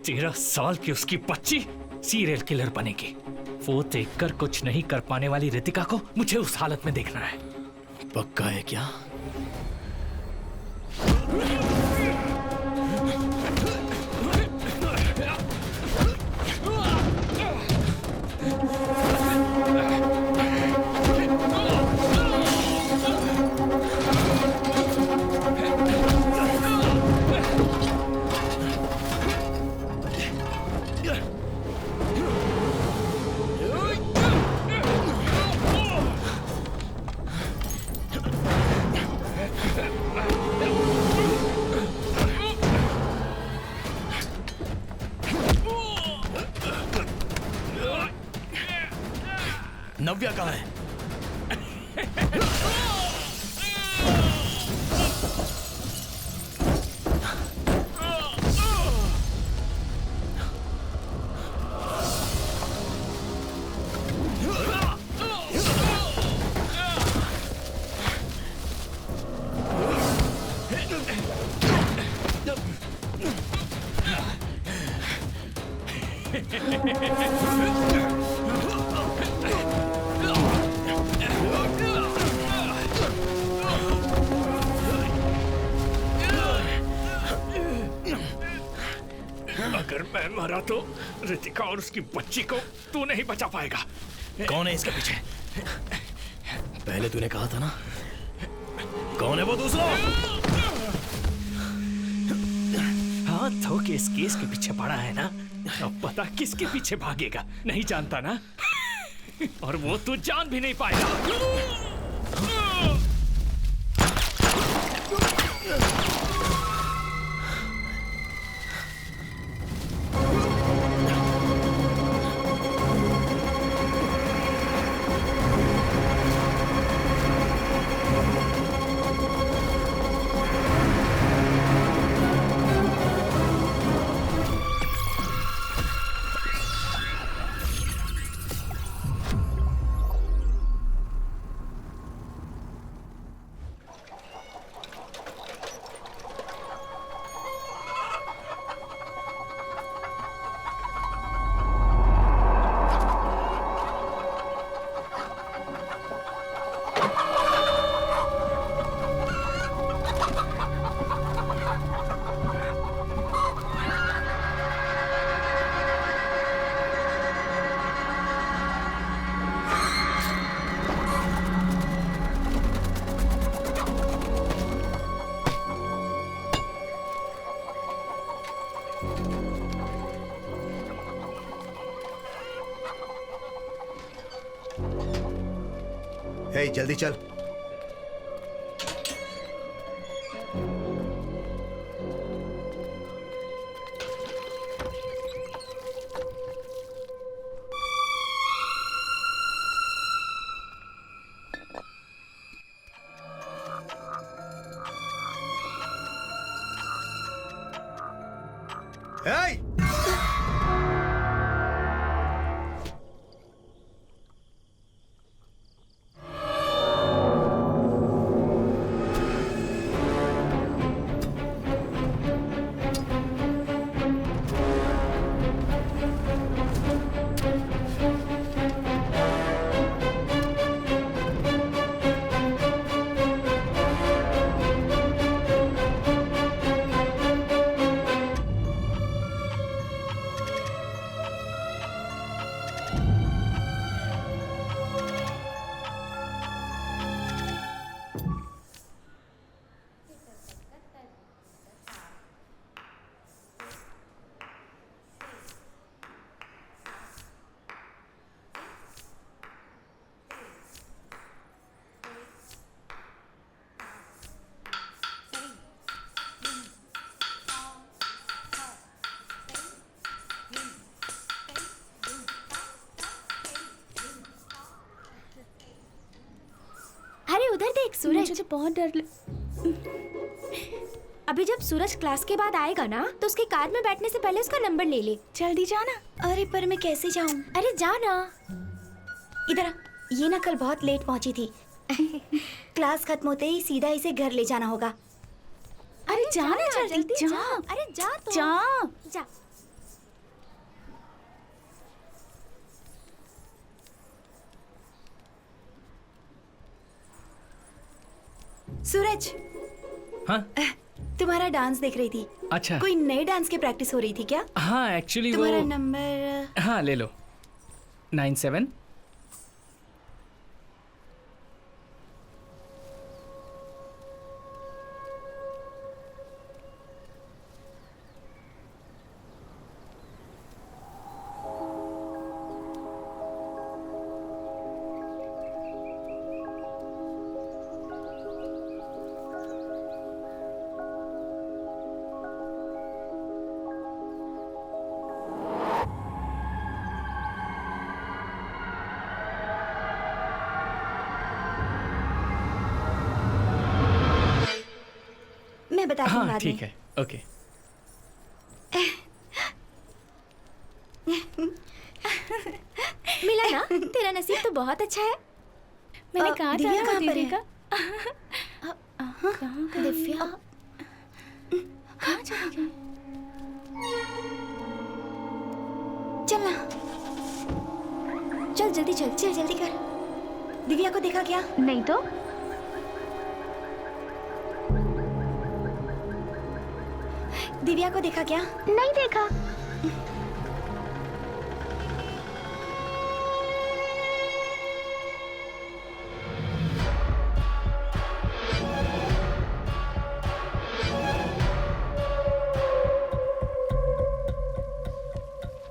13 साल की उसकी बच्ची सीरियल किलर बनेगी। वो देखकर कुछ नहीं कर पाने वाली रितिका को मुझे उस हालत में देखना है। पक्का है क्या? नव्या कहाँ है? अगर मैं मरा तो रितिका और उसकी बच्ची को तू नहीं बचा पाएगा। कौन है इसके पीछे? पहले तूने कहा था ना। कौन है वो दूसरा? हाँ तो किस केस के पीछे पड़ा है ना। अब पता किसके पीछे भागेगा नहीं जानता ना। और वो तू जान भी नहीं पाएगा। हे जल्दी चल। हे उधर देख सूरज। मुझे बहुत डर अभी जब सूरज क्लास के बाद आएगा ना तो उसकी कार में बैठने से पहले उसका नंबर ले ले। जल्दी जाना। अरे पर मैं कैसे जाऊं? अरे जाना। इधर आ। ये ना कल बहुत लेट पहुंची थी। क्लास खत्म होते ही सीधा इसे घर ले जाना होगा। अरे जाना जल्दी जा। अरे जा तो। जा। जा। सूरज, हाँ तुम्हारा डांस देख रही थी। अच्छा। कोई नए डांस की प्रैक्टिस हो रही थी क्या? हाँ एक्चुअली वो तुम्हारा नंबर? हाँ ले लो 97। मैं बताती हूँ हाँ बाद ठीक में। है ओके। मिला ना, तेरा नसीब तो बहुत अच्छा है। मैंने कहा था दिव्या ना कहाँ पर दीदी है? का दिव्या कहाँ चली गई? चल ना, चल जल्दी चल, चल जल्दी कर। दिव्या को देखा क्या? नहीं तो दिव्या को देखा क्या? नहीं देखा।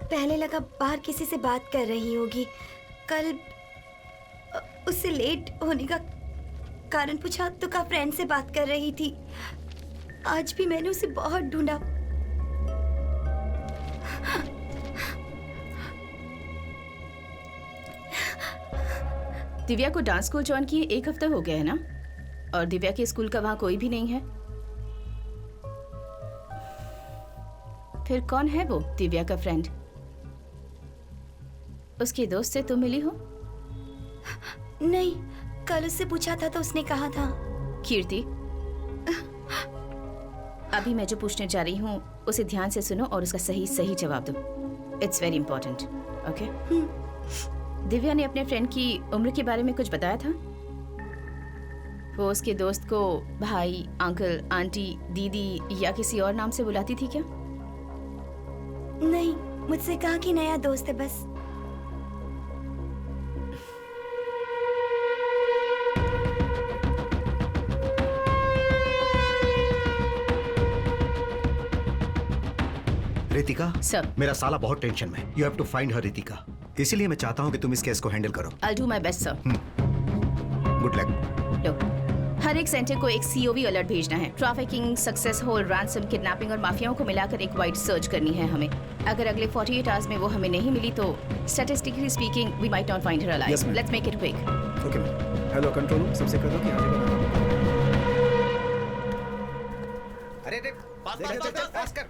पहले लगा बाहर किसी से बात कर रही होगी। कल उससे लेट होने का कारण पूछा तो कहा फ्रेंड से बात कर रही थी। आज भी मैंने उसे बहुत ढूंढा। दिव्या को डांस स्कूल ज्वाइन किए 1 हफ्ता हो गया है ना, और दिव्या के स्कूल का वहां कोई भी नहीं है। फिर कौन है वो दिव्या का फ्रेंड? उसके दोस्त से तुम मिली हो? नहीं, कल उससे पूछा था तो उसने कहा था। कीर्ति, अभी मैं जो पूछने जा रही हूँ उसे ध्यान से सुनो और उसका सही सही जवाब दो। It's very important. Okay? Divya ने अपने फ्रेंड की उम्र के बारे में कुछ बताया था? वो उसके दोस्त को भाई, अंकल, आंटी, दीदी या किसी और नाम से बुलाती थी क्या? नहीं, मुझसे कहा कि नया दोस्त है बस। रितिका, सर। मेरा साला बहुत टेंशन में। You have to find her Ritika. इसीलिए मैं चाहता हूँ कि तुम इस केस को हैंडल करो। I'll do my best, sir. Good luck. लो, हर एक सेंटर को एक COV अलर्ट भेजना है। Trafficking, success hole, ransom, kidnapping और माफियाओं को मिलाकर एक वाइड सर्च करनी है हमें। अगर अगले 48 आवर्स में वो हमें नहीं मिली तो statistically speaking we might not find her alive. Yes, ma'am. Let's make it quick. Okay ma'am. Hello control room, सबसे कह दो कि आगे बढ़ो। अरे पास कर।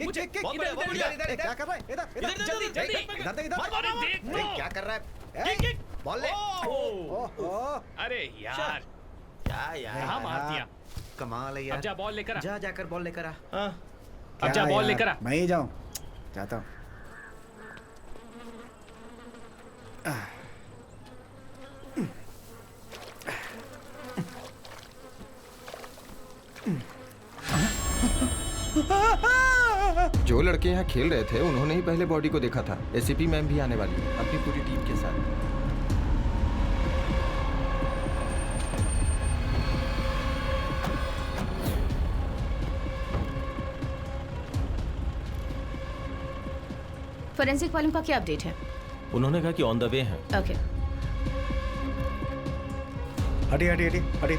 मुझे इधर क्या कर रहा है? इधर जल्दी जल्दी अरे देख लो। क्या कर रहा है? किक। बॉल ले। ओह, अरे यार क्या कहाँ मार दिया। कमाल है अब यार। जा बॉल लेकर आ। जा जाकर बॉल लेकर आ। अब जा क्या बॉल यार? लेकर आ। मैं ही जाऊं, जाता हूं। जो लड़के यहाँ खेल रहे थे उन्होंने ही पहले बॉडी को देखा था। एसीपी मैम भी आने वाली है अपनी पूरी टीम के साथ। फोरेंसिक वालों का क्या अपडेट है? उन्होंने कहा कि ऑन द वे हैं। ओके। हटिए हटिए हटिए हटिए।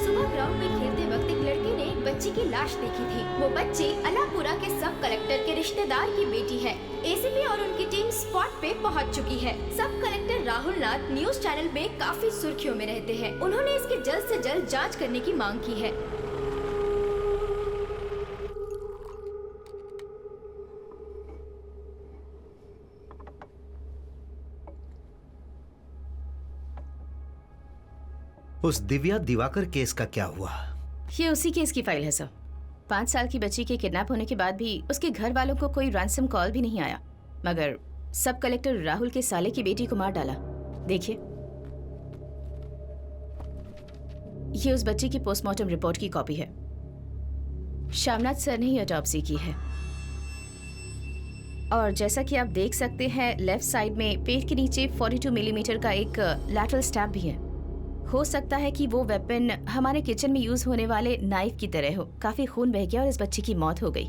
सुबह ग्राउंड में खेलते वक्त एक लड़के ने एक बच्ची की लाश देखी थी। वो बच्ची अलापुरा के सब कलेक्टर के रिश्तेदार की बेटी है। एसीपी और उनकी टीम स्पॉट पे पहुंच चुकी है। सब कलेक्टर राहुल नाथ न्यूज चैनल में काफी सुर्खियों में रहते हैं। उन्होंने इसकी जल्द से जल्द जांच करने की मांग की है। उस दिव्या दिवाकर केस का क्या हुआ? ये उसी केस की फाइल है सर। 5 साल की बच्ची के किडनैप होने के बाद भी उसके घर वालों को कोई रैंसम कॉल भी नहीं आया, मगर सब कलेक्टर राहुल के साले की बेटी को मार डाला। देखिए, ये उस बच्ची की पोस्टमार्टम रिपोर्ट की कॉपी है। श्यामनाथ सर ने ही ऑटोप्सी की है। और जैसा कि आप देख सकते हैं, लेफ्ट साइड में पेट के नीचे 42 मिलीमीटर का एक लैटरल स्टैब भी है। हो सकता है कि वो वेपन हमारे किचन में यूज होने वाले नाइफ की तरह हो। काफी खून बह गया और इस बच्ची की मौत हो गई।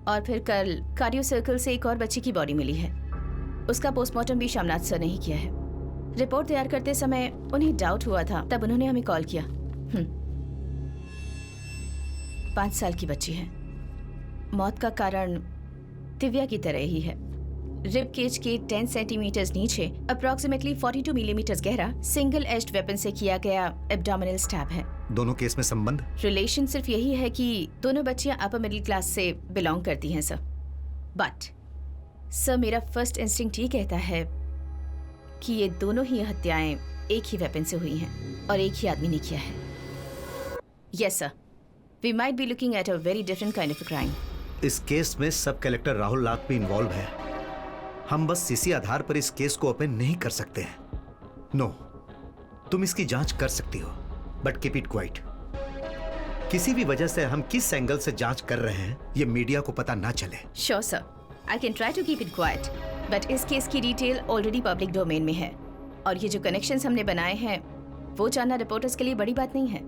और फिर कल कार्डियो सर्कल से एक और बच्ची की बॉडी मिली है। उसका पोस्टमार्टम भी श्यामनाथ सर ने ही किया है। रिपोर्ट तैयार करते समय उन्हें डाउट हुआ था, तब उन्होंने हमें कॉल किया। 5 साल की बच्ची है। मौत का कारण दिव्या की तरह ही है। रिब केज के 10 सेंटीमीटर नीचे अप्रोक्सीमेटली 42 मिलीमीटर गहरा सिंगल एज्ड वेपन से किया गया एब्डोमिनल स्टैब है। दोनों केस में संबंध? रिलेशन सिर्फ यही है कि दोनों बच्चियां अपर मिडिल क्लास से बिलोंग करती हैं सर। बट सर, मेरा फर्स्ट इंस्टिंक्ट ये कहता है कि ये दोनों ही हत्याएं एक ही वेपन से हुई हैं और एक ही आदमी ने किया है। Yes sir, we might be looking at a very different kind of crime. इस केस में सब कलेक्टर राहुल नाथ भी इन्वॉल्व है। हम बस इसी आधार पर इस केस को ओपन नहीं कर सकते हैं। नो, तुम इसकी जांच कर सकती हो, बट कीप इट क्वाइट। किसी भी वजह से हम किस एंगल से जांच कर रहे हैं ये मीडिया को पता ना चले। Sure sir, I can try to keep it quiet, but इस केस की डिटेल ऑलरेडी पब्लिक डोमेन में है और ये जो कनेक्शंस हमने बनाए हैं वो जानना रिपोर्टर्स के लिए बड़ी बात नहीं है।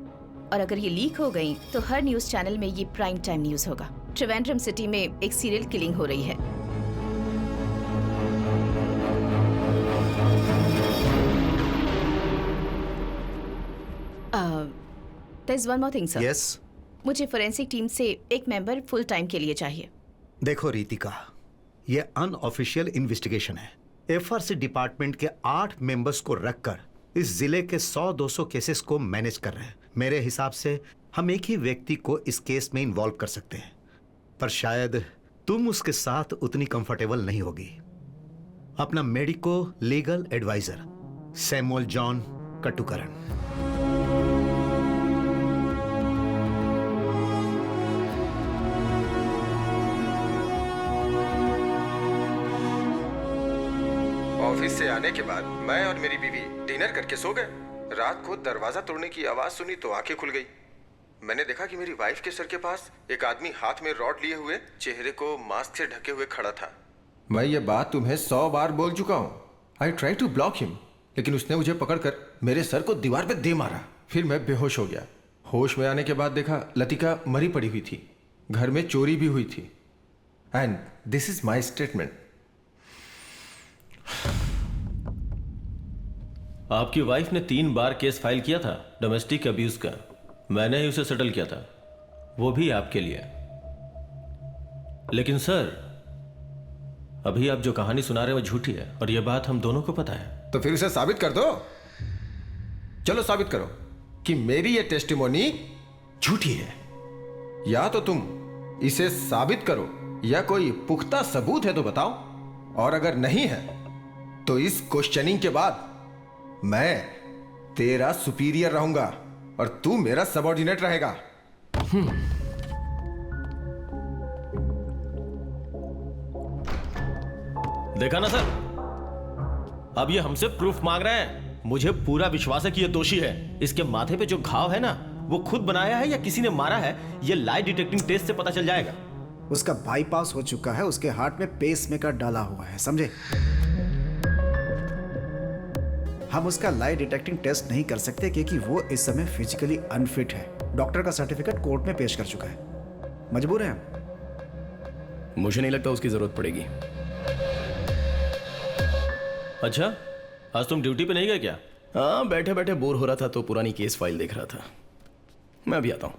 और अगर ये लीक हो गई तो हर न्यूज चैनल में ये प्राइम टाइम न्यूज होगा। त्रिवेंद्रम सिटी में एक सीरियल किलिंग हो रही है। There's one more thing, sir. Yes? मुझे फोरेंसिक टीम से एक मेंबर फुल टाइम के लिए चाहिए। देखो रितिका, ये अनऑफिशियल इन्वेस्टिगेशन है। एफआरसी डिपार्टमेंट के 8 मेंबर्स को रखकर इस जिले के 100-200 केसेस को मैनेज कर रहे हैं। मेरे हिसाब से हम एक ही व्यक्ति को इस केस में इन्वॉल्व कर सकते हैं, पर शायद तुम उसके साथ उतनी कंफर्टेबल नहीं होगी। अपना medico legal adviser Samuel John Katukaran. Office से आने के बाद मैं और मेरी बीवी डिनर करके सो गए। रात को दरवाजा तोड़ने की आवाज सुनी तो आंखें खुल गई। मैंने देखा कि मेरी वाइफ के सर के पास एक आदमी हाथ में रॉड लिए हुए, चेहरे को मास्क से ढके हुए खड़ा था। मैं ये बात तुम्हें 100 बार बोल चुका हूँ। I try to block him, लेकिन उसने मुझे पकड़कर मेरे सर को दीवार पे दे मारा। फिर मैं बेहोश हो गया। होश में आने के बाद देखा लतिका मरी पड़ी हुई थी। घर में चोरी भी हुई थी। And this is my statement. आपकी वाइफ ने 3 बार केस फाइल किया था डोमेस्टिक अब्यूज का। मैंने ही उसे सेटल किया था, वो भी आपके लिए। लेकिन सर, अभी आप जो कहानी सुना रहे हो वो झूठी है और यह बात हम दोनों को पता है। तो फिर उसे साबित कर दो। चलो साबित करो कि मेरी ये टेस्टिमोनी झूठी है। या तो तुम इसे साबित करो या कोई पुख्ता सबूत है तो बताओ। और अगर नहीं है तो इस क्वेश्चनिंग के बाद मैं तेरा सुपीरियर रहूंगा और तू मेरा सबऑर्डिनेट रहेगा। देखा ना सर, अब ये हमसे प्रूफ मांग रहे हैं। मुझे पूरा विश्वास है कि ये दोषी है। इसके माथे पे जो घाव है ना, वो खुद बनाया है या किसी ने मारा है, ये लाई डिटेक्टिंग टेस्ट से पता चल जाएगा। उसका बाईपास हो चुका है, उसके हार्ट में पेसमेकर डाला हुआ है, समझे? हम उसका लाई डिटेक्टिंग टेस्ट नहीं कर सकते क्योंकि वो इस समय फिजिकली अनफिट है। डॉक्टर का सर्टिफिकेट कोर्ट में पेश कर चुका है। मजबूर हैं हम। मुझे नहीं लगता उसकी जरूरत पड़ेगी। अच्छा, आज तुम ड्यूटी पे नहीं गए क्या? हाँ, बैठे बैठे बोर हो रहा था तो पुरानी केस फाइल देख रहा था। मैं अभी आता हूं।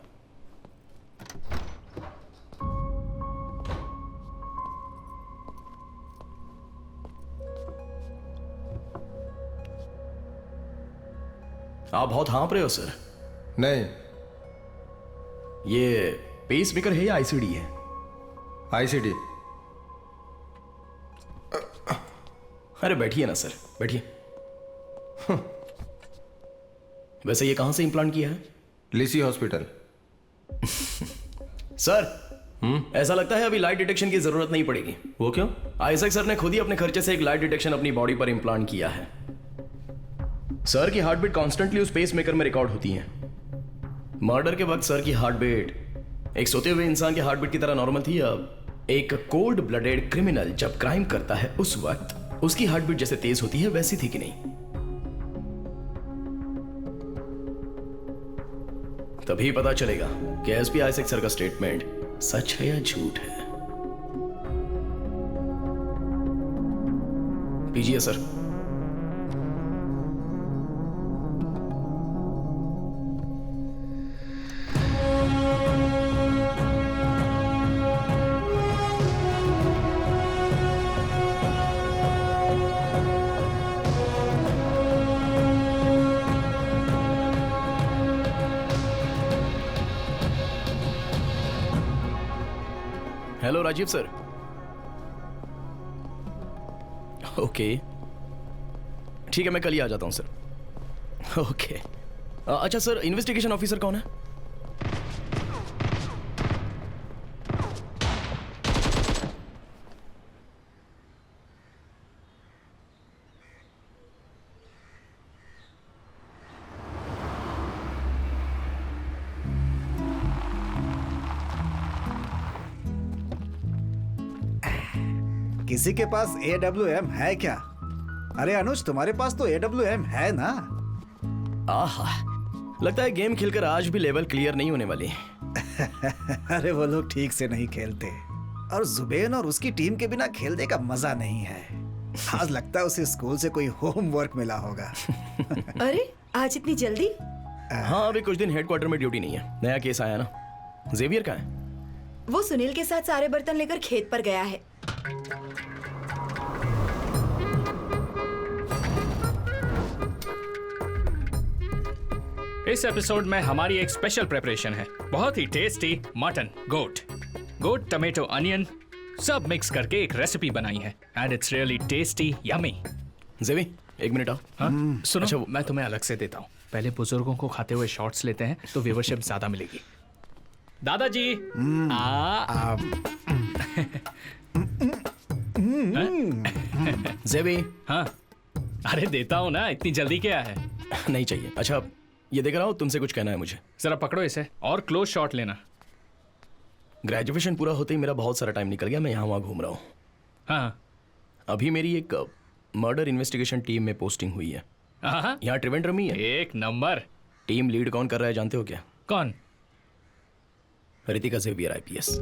आप बहुत हाँप रहे हो सर। नहीं, ये पेसमेकर है या आईसीडी है? आईसीडी। अरे बैठिए ना सर, बैठिए। वैसे ये कहाँ से इम्प्लांट किया है? लिसी हॉस्पिटल। सर ऐसा लगता है अभी लाइट डिटेक्शन की जरूरत नहीं पड़ेगी। वो क्यों? आइजैक सर ने खुद ही अपने खर्चे से एक लाइट डिटेक्शन अपनी बॉडी पर इम्प्लांट किया है। सर की हार्ट बीट कॉन्स्टेंटली उस पेस मेकर में रिकॉर्ड होती है। मर्डर के वक्त सर की हार्ट बीट एक सोते हुए इंसान के हार्ट बीट की तरह नॉर्मल थी। अब एक कोल्ड ब्लडेड क्रिमिनल जब क्राइम करता है उस वक्त उसकी हार्ट बीट जैसे तेज होती है वैसी थी कि नहीं? तभी पता चलेगा कि एसपी आइजैक सर का स्टेटमेंट सच है या झूठ है। पीजिए sir. Hello Rajiv sir. Okay ठीक है, मैं कल ही आ जाता हूं सर। ओके अच्छा सर, इन्वेस्टिगेशन ऑफिसर कौन है? किसी के पास AWM है क्या? अरे अनुज, तुम्हारे पास तो AWM है ना? आहा, लगता है गेम खेलकर आज भी लेवल क्लियर नहीं होने वाली। अरे वो लोग ठीक से नहीं खेलते और जुबेन और उसकी टीम के बिना खेलने का मजा नहीं है। आज लगता है उसे स्कूल से कोई होमवर्क मिला होगा। अरे आज इतनी जल्दी? हाँ, अभी कुछ दिन हेडक्वार्टर में ड्यूटी नहीं है। नया केस आया ना। जेवियर कहाँ है? वो सुनील के साथ सारे बर्तन लेकर खेत पर गया है। इस एपिसोड में हमारी एक स्पेशल प्रिपरेशन है। बहुत ही टेस्टी मटन गोट टमेटो अनियन सब मिक्स करके एक रेसिपी बनाई है and it's really tasty yummy. जेवी एक मिनट आओ। हाँ? सुनो, अच्छा, मैं तुम्हें अलग से देता हूँ। पहले बुजुर्गों को खाते हुए शॉट्स लेते हैं तो व्यूवरशिप ज्यादा मिलेगी। दादाजी जेवी। हाँ अरे देता हूँ ना, इतनी जल्दी क्या है? नहीं चाहिए। अच्छा ये देख रहा हूँ, तुमसे कुछ कहना है मुझे। जरा पकड़ो इसे और क्लोज शॉट लेना। ग्रेजुएशन पूरा होते ही मेरा बहुत सारा टाइम निकल गया। मैं यहाँ वहाँ घूम रहा हूँ। हाँ अभी मेरी एक मर्डर इन्वेस्टिगेशन टीम में पोस्टिंग हुई है। हाँ यहाँ त्रिवेंद्रम ही है। एक नंबर। टीम लीड कौन कर रहा है जानते हो क्या? कौन? Ritika Xavier IPS।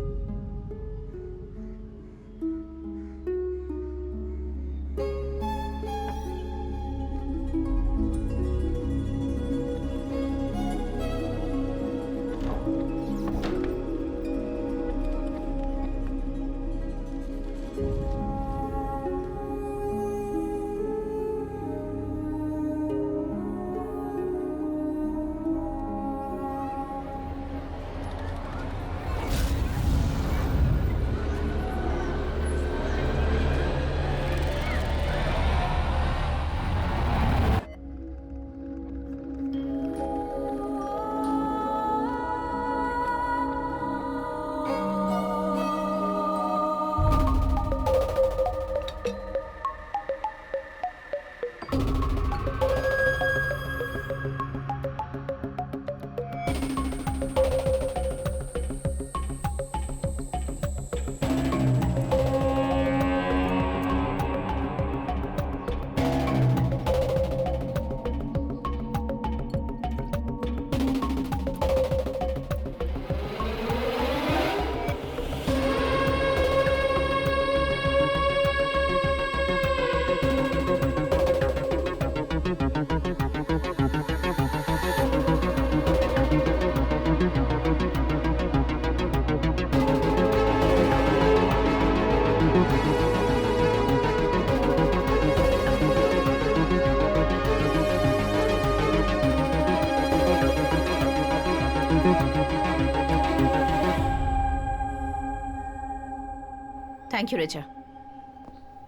Thank you Richa.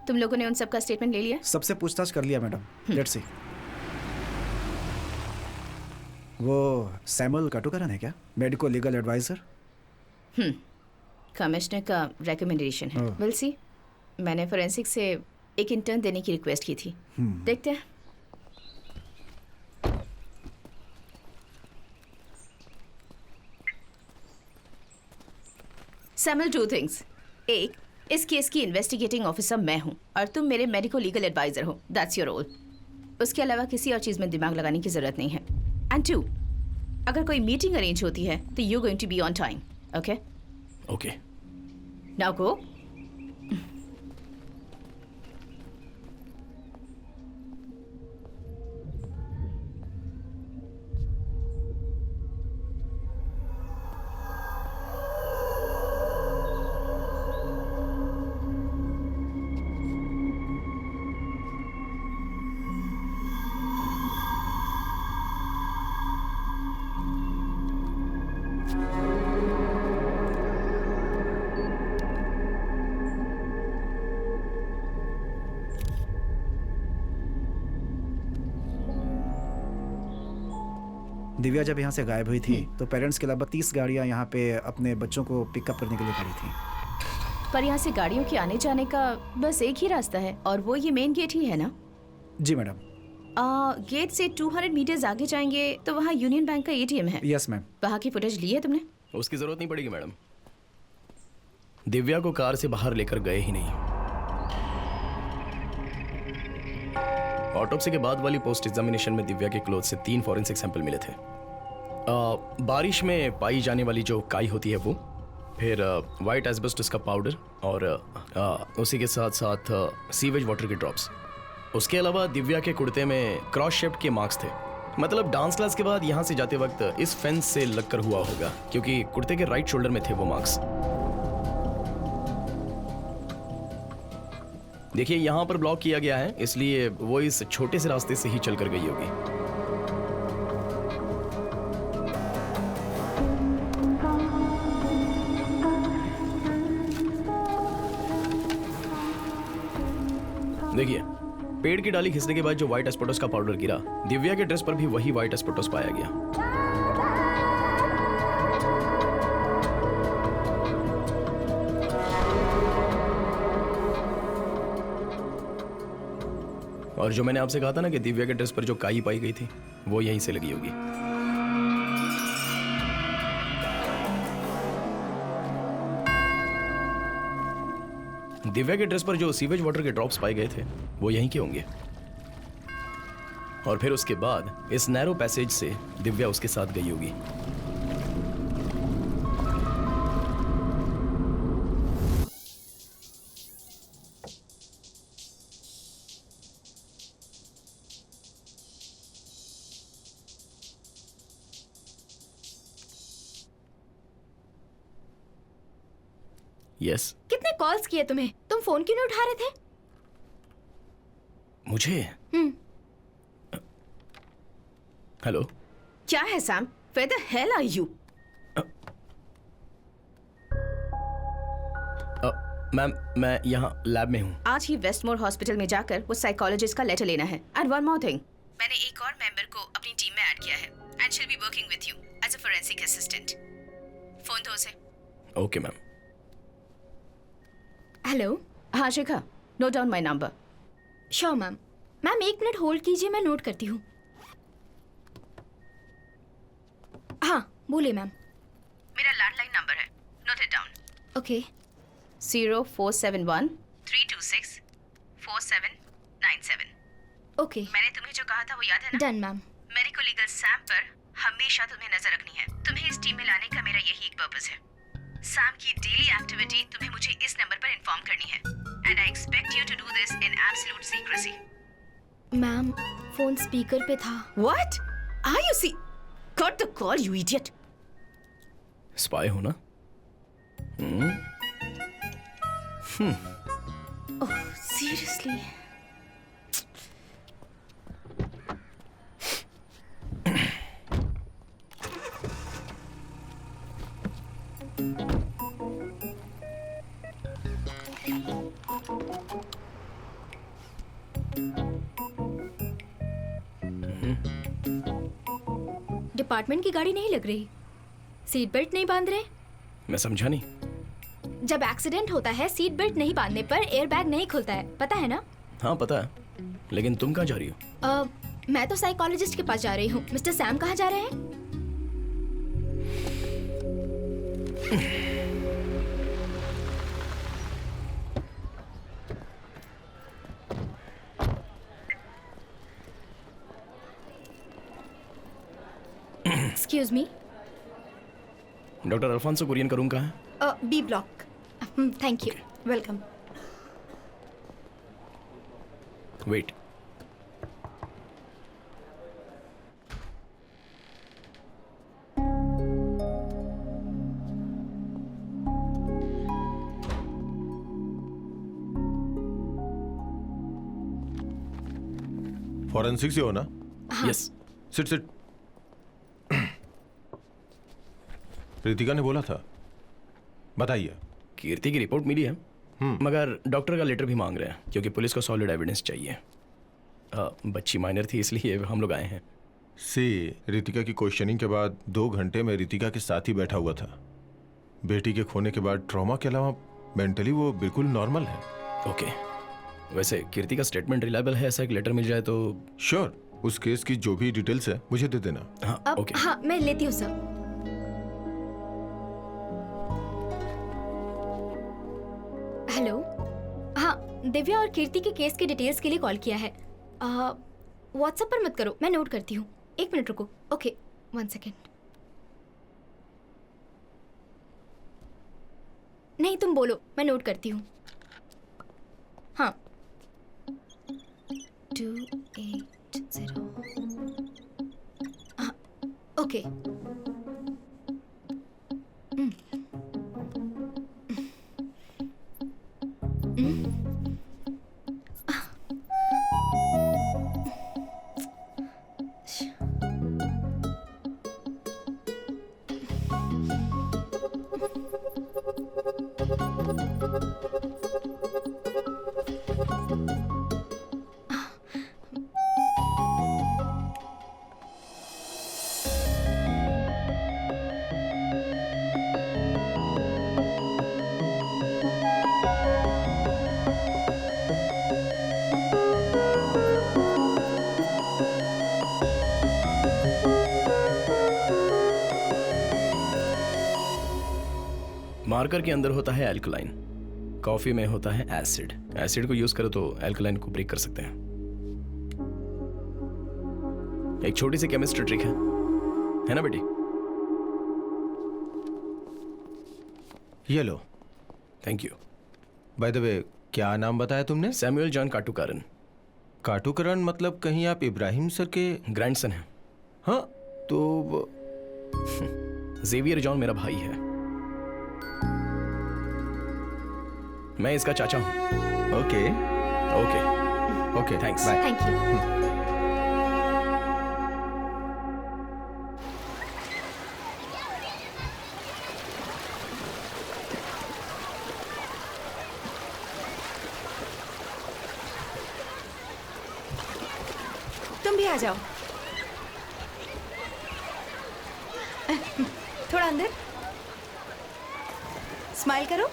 तुम लोगों ने उन सब का स्टेटमेंट ले लिया? सबसे पूछताछ कर लिया मैडम। Let's see. वो सैमुअल काटुकरन है क्या, मेडिको लीगल एडवाइजर? कमिश्नर का रिकमेंडेशन है। ओह। Will see. मैंने फोरेंसिक से एक इंटर्न देने की रिक्वेस्ट की थी। देखते हैं। Samuel, two things. एक, इस केस की इन्वेस्टिगेटिंग ऑफिसर मैं हूँ और तुम मेरे मेडिको लीगल एडवाइजर हो। That's your role. उसके अलावा किसी और चीज़ में दिमाग लगाने की ज़रूरत नहीं है। एंड टू, अगर कोई मीटिंग अरेंज होती है तो you going to be on time. Okay? Okay. Now go. Divya जब यहाँ से गायब हुई थी तो पेरेंट्स के अलावा 30 गाड़ियाँ यहाँ पे अपने बच्चों को पिकअप करने के लिए खड़ी थी। पर यहाँ से गाड़ियों के आने जाने का बस एक ही रास्ता है और वो ये मेन गेट ही है ना? जी मैडम। गेट से 200 मीटर्स आगे जाएंगे तो वहाँ यूनियन बैंक का एटीएम है। Yes ma'am. वहाँ की फुटेज ली है तुमने? उसकी जरूरत नहीं पड़ेगी मैडम। दिव्या को कार से बाहर लेकर गए ही नहीं। ऑटोप्सी के बाद वाली पोस्ट एग्जामिनेशन में दिव्या के क्लोथ से 3 फॉरेंसिक सैंपल मिले थे। बारिश में पाई जाने वाली जो काई होती है वो, फिर वाइट एस्बेस्टस का पाउडर और उसी के साथ साथ सीवेज वाटर के ड्रॉप्स। उसके अलावा दिव्या के कुर्ते में क्रॉस शेप्ड के मार्क्स थे। मतलब डांस क्लास के बाद यहाँ से जाते वक्त इस फेंस से लगकर हुआ होगा, क्योंकि कुर्ते के राइट शोल्डर में थे वो मार्क्स। देखिए यहाँ पर ब्लॉक किया गया है, इसलिए वो इस छोटे से रास्ते से ही चलकर गई होगी। देखिए, पेड़ की डाली खिसने के बाद जो व्हाइट एस्पेटोस का पाउडर गिरा, दिव्या के ड्रेस पर भी वही व्हाइट एस्पेटोस पाया गया। और जो मैंने आपसे कहा था ना कि दिव्या के ड्रेस पर जो काई पाई गई थी वो यहीं से लगी होगी। दिव्या के ड्रेस पर जो सीवेज वाटर के ड्रॉप्स पाए गए थे वो यहीं के होंगे। और फिर उसके बाद इस नैरो पैसेज से दिव्या उसके साथ गई होगी। यस। कितने कॉल्स किए तुम्हें? तुम फोन क्यों नहीं उठा रहे थे? मुझे? हेलो। क्या है Sam? Where the hell are you? Ma'am, मैं यहाँ लैब में हूँ। आज ही वेस्टमोर हॉस्पिटल में जाकर वो साइकोलॉजिस्ट का लेटर लेना है। एंड वन मोर थिंग, मैंने एक और मेंबर को अपनी टीम में ऐड किया है and she will be working with you as a forensic assistant. Phone दो उसे। Okay ma'am. हेलो। हाँ Shikha, note down my number. Sure ma'am. Ma'am 1 minute hold कीजिए, मैं नोट करती हूँ। हाँ बोलिए मैम। मेरा लैंडलाइन नंबर है, note it down. Okay. 0471 326 4797। Okay. मैंने तुम्हें जो कहा था वो याद है ना? Done ma'am. Medico legal Sam पर हमेशा तुम्हें नजर रखनी है। तुम्हें इस टीम में लाने का मेरा यही एक पर्पस है। सैम की डेली एक्टिविटी तुम्हें मुझे इस नंबर पर इन्फॉर्म करनी है and I expect you to do this in absolute secrecy. Ma'am phone speaker पे था। What? Are you see? Cut the call you idiot. Spy हो ना? Oh seriously? डिपार्टमेंट की गाड़ी नहीं लग रही। सीट बेल्ट नहीं बांध रहे। मैं समझा नहीं। जब एक्सीडेंट होता है सीट बेल्ट नहीं बांधने पर एयर बैग नहीं खुलता है, पता है ना? हाँ पता है, लेकिन तुम कहाँ जा रही हो? मैं तो साइकोलॉजिस्ट के पास जा रही हूँ। मिस्टर सैम कहाँ जा रहे हैं? Excuse me. Doctor Alphonso Kurian का रूम कहाँ है? B block. Thank you. Welcome. Wait. Forensic से हो ना? यस। Sit sit. रितिका ने बोला था, बताइए। कीर्ति की रिपोर्ट मिली है, मगर डॉक्टर का लेटर भी मांग रहे हैं क्योंकि पुलिस को सॉलिड एविडेंस चाहिए। बच्ची माइनर थी इसलिए हम लोग आए हैं। रितिका की क्वेश्चनिंग के बाद 2 घंटे में रितिका के साथ ही बैठा हुआ था। बेटी के खोने के बाद ट्रॉमा के अलावा मेंटली वो बिल्कुल नॉर्मल है। ओके, वैसे कीर्ति का स्टेटमेंट रिलायबल है, ऐसा एक लेटर मिल जाए तो। श्योर, उस केस की जो भी डिटेल्स है मुझे दे देना। हाँ ओके। हाँ मैं लेती हूँ सर। हेलो। हाँ, दिव्या और कीर्ति के केस की डिटेल्स के लिए कॉल किया है। व्हाट्सएप पर मत करो, मैं नोट करती हूँ। 1 मिनट रुको। Okay 1 second. नहीं तुम बोलो, मैं नोट करती हूँ। हाँ 280। हाँ ओके। मार्कर के अंदर होता है एल्कलाइन, कॉफी में होता है एसिड। एसिड को यूज करो तो एल्कलाइन को ब्रेक कर सकते हैं। एक छोटी सी केमिस्ट्री ट्रिक है ना बेटी? ये लो। Thank you. By the way, क्या नाम बताया तुमने? Samuel John काटुकारन। काटुकारन मतलब कहीं आप इब्राहिम सर के ग्रैंडसन हैं? हाँ तो जेवियर जॉन मेरा भाई है, मैं इसका चाचा हूँ। Okay okay okay, thanks. Bye. Thank you. तुम भी आ जाओ। थोड़ा अंदर। स्माइल करो।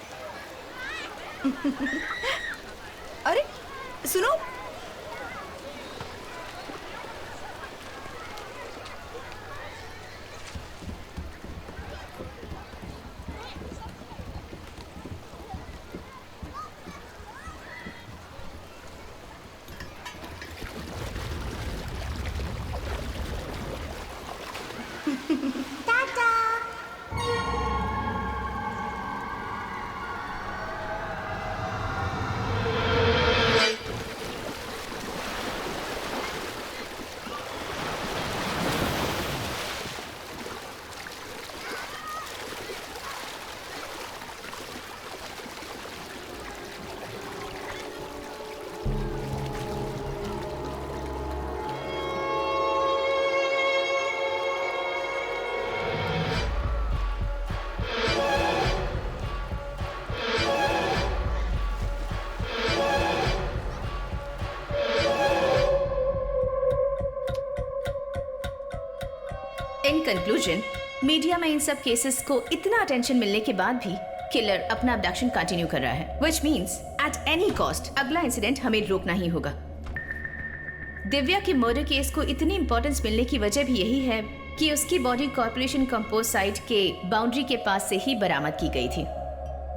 अरे सुनो, कंक्लूजन, मीडिया में इन सब केसेस को इतना अटेंशन मिलने के बाद भी किलर अपना अबडक्शन कंटिन्यू कर रहा है, which means at any cost अगला इंसिडेंट हमें रोकना ही होगा। दिव्या के मर्डर केस को इतनी इंपॉर्टेंस मिलने की वजह भी यही है कि उसकी बॉडी कॉर्पोरेशन कंपोस्ट साइट के बाउंड्री के पास से ही बरामद की गई थी।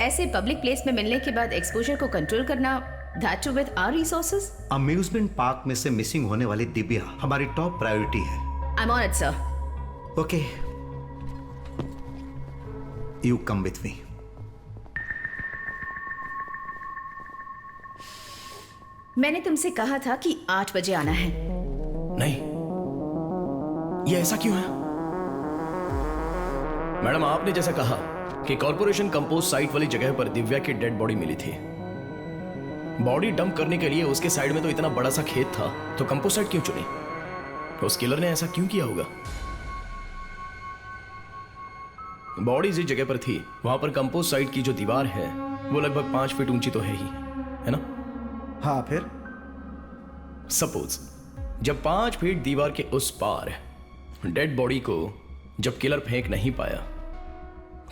ऐसे पब्लिक प्लेस में मिलने के बाद एक्सपोजर को कंट्रोल करना, that too with our resources. Amusement park में से मिसिंग होने वाली दिव्या हमारी टॉप प्रायोरिटी है। I am on it sir. Okay, you come with me. मैंने तुमसे कहा था कि 8 बजे आना है। नहीं, ये ऐसा क्यों है? मैडम, आपने जैसा कहा कि कॉर्पोरेशन कंपोस्ट साइट वाली जगह पर दिव्या की डेड बॉडी मिली थी। बॉडी डंप करने के लिए उसके साइड में तो इतना बड़ा सा खेत था, तो कंपोस्ट साइट क्यों चुनी? उस किलर ने ऐसा क्यों किया होगा? बॉडी जिस जगह पर थी वहां पर कंपोस्ट साइट की जो दीवार है वो लगभग 5 फीट ऊंची तो है ही, है ना? हाँ, फिर सपोज जब 5 फीट दीवार के उस पार डेड बॉडी को जब किलर फेंक नहीं पाया,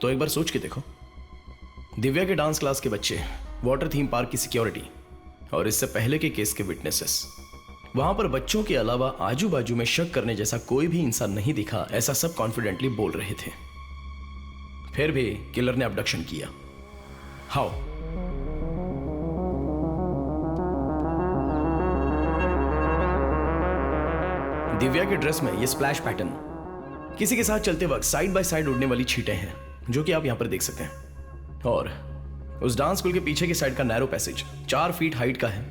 तो एक बार सोच के देखो, दिव्या के डांस क्लास के बच्चे, वाटर थीम पार्क की सिक्योरिटी और इससे पहले के केस के विटनेसेस, वहां पर बच्चों के अलावा आजू बाजू में शक करने जैसा कोई भी इंसान नहीं दिखा, ऐसा सब कॉन्फिडेंटली बोल रहे थे। फिर भी किलर ने अबडक्शन किया। हाउ? दिव्या के ड्रेस में ये स्प्लैश पैटर्न, किसी के साथ चलते वक्त साइड बाय साइड उड़ने वाली छींटें हैं, जो कि आप यहां पर देख सकते हैं। और उस डांस स्कूल के पीछे की साइड का नैरो पैसेज 4 फीट हाइट का है।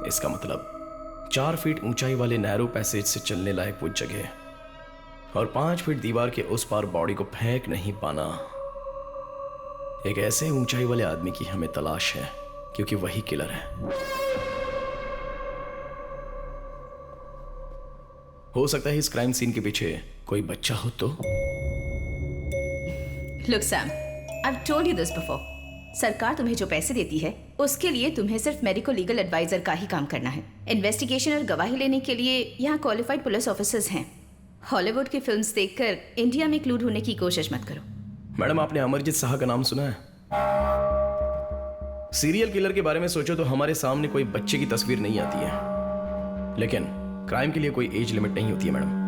इसका मतलब 4 फीट ऊंचाई वाले नैरो पैसेज से चलने लायक वो जगह और 5 फीट दीवार के उस पार बॉडी को फेंक नहीं पाना, एक ऐसे ऊंचाई वाले आदमी की हमें तलाश है, क्योंकि वही किलर है। हो सकता है इस क्राइम सीन के पीछे कोई बच्चा हो तो। Look Sam, I have told you this before. सरकार तुम्हें जो पैसे देती है उसके लिए तुम्हें सिर्फ मेडिको लीगल एडवाइजर का ही काम करना है। इन्वेस्टिगेशन और गवाही लेने के लिए यहाँ क्वालिफाइड पुलिस ऑफिसर्स हैं। हॉलीवुड की फिल्म्स देखकर इंडिया में क्लूड होने की कोशिश मत करो। मैडम, आपने अमरजीत साहा का नाम सुना है? सीरियल किलर के बारे में सोचो तो हमारे सामने कोई बच्चे की तस्वीर नहीं आती है, लेकिन क्राइम के लिए कोई एज लिमिट नहीं होती है मैडम।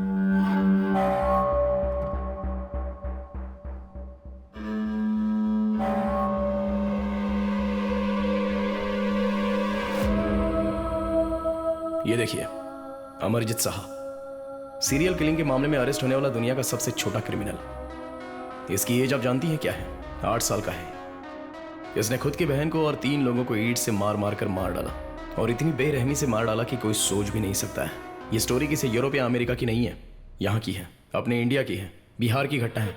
ये देखिए, अमरजीत साहा सीरियल किलिंग के मामले में अरेस्ट होने वाला दुनिया का सबसे छोटा क्रिमिनल। इसकी एज आप जानती हैं क्या है? 8 साल का है। इसने खुद की बहन को और 3 लोगों को ईंट से मार मार कर मार डाला, और इतनी बेरहमी से मार डाला कि कोई सोच भी नहीं सकता है। ये स्टोरी किसी यूरोप या अमेरिका की नहीं है, यहाँ की है, अपने इंडिया की है, बिहार की घटना है।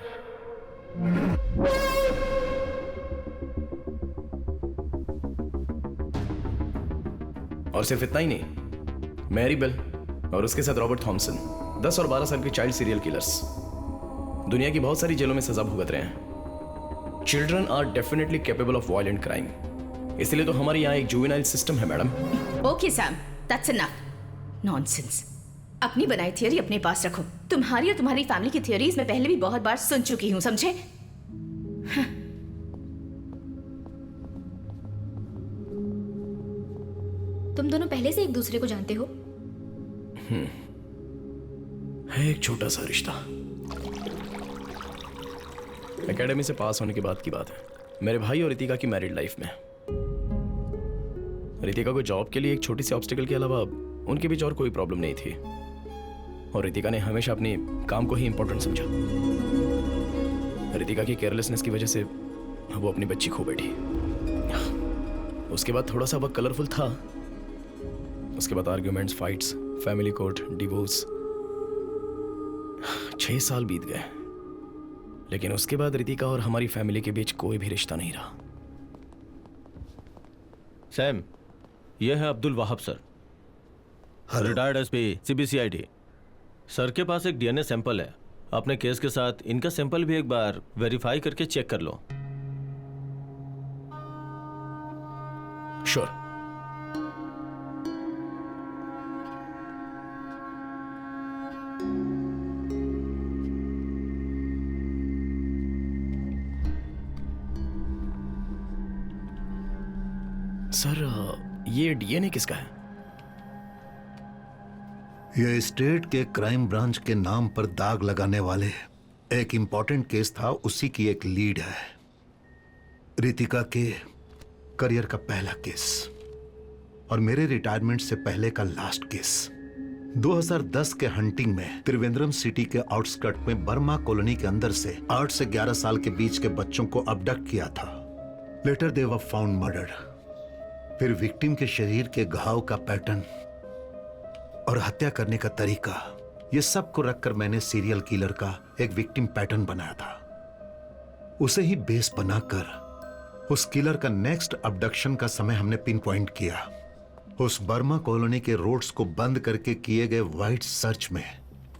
और सिर्फ इतना ही नहीं, मैरी बेल और उसके साथ रॉबर्ट थॉमसन 10 और 12 साल के चाइल्ड सीरियल किलर्स दुनिया की बहुत सारी जेलों में सजा भुगत रहे हैं। Children are definitely capable of violent crime, इसलिए तो हमारे यहाँ एक जुवेनाइल सिस्टम है madam. Okay Sam, that's enough. Nonsense. अपनी बनाई थियरी अपने पास रखो। तुम्हारी और तुम्हारी फैमिली की थियरीज मैं पहले भी बहुत बार सुन चुकी हूँ, समझे? तुम दोनों पहले से एक दूसरे को जानते हो? है एक छोटा सा रिश्ता। एकेडमी से पास होने के बाद की बात है। मेरे भाई और रितिका की मैरिड लाइफ में रितिका को जॉब के लिए एक छोटी सी ऑब्स्टिकल के अलावा उनके बीच और कोई प्रॉब्लम नहीं थी, और रितिका ने हमेशा अपने काम को ही इंपॉर्टेंट समझा। रितिका की केयरलेसनेस की वजह से वो अपनी बच्ची खो बैठी। उसके बाद थोड़ा सा वक्त कलरफुल था। उसके बाद arguments, fights, family court, divorce. 6 साल बीत गए, लेकिन उसके बाद रितिका और हमारी फैमिली के बीच कोई भी रिश्ता नहीं रहा। सैम, यह है Abdul Wahab sir, retired SP CBCID. Sir के पास एक डीएनए सैंपल है। अपने केस के साथ इनका सैंपल भी एक बार वेरीफाई करके चेक कर लो। श्योर। सर ये डीएनए किसका है? यह स्टेट के क्राइम ब्रांच के नाम पर दाग लगाने वाले एक इंपॉर्टेंट केस था, उसी की एक लीड है। रितिका के करियर का पहला केस और मेरे रिटायरमेंट से पहले का लास्ट केस। 2010 के हंटिंग में त्रिवेंद्रम सिटी के आउटस्कर्ट में बर्मा कॉलोनी के अंदर से 8 से 11 साल के बीच के बच्चों को अबडक्ट किया था। Later they were found murdered. फिर विक्टिम के शरीर के घाव का पैटर्न और हत्या करने का तरीका, ये सब को रखकर मैंने सीरियल किलर का एक विक्टिम पैटर्न बनाया था। उसे ही बेस बनाकर उस किलर का नेक्स्ट अबडक्शन का समय हमने पिन पॉइंट किया। उस बर्मा कॉलोनी के रोड्स को बंद करके किए गए वाइड सर्च में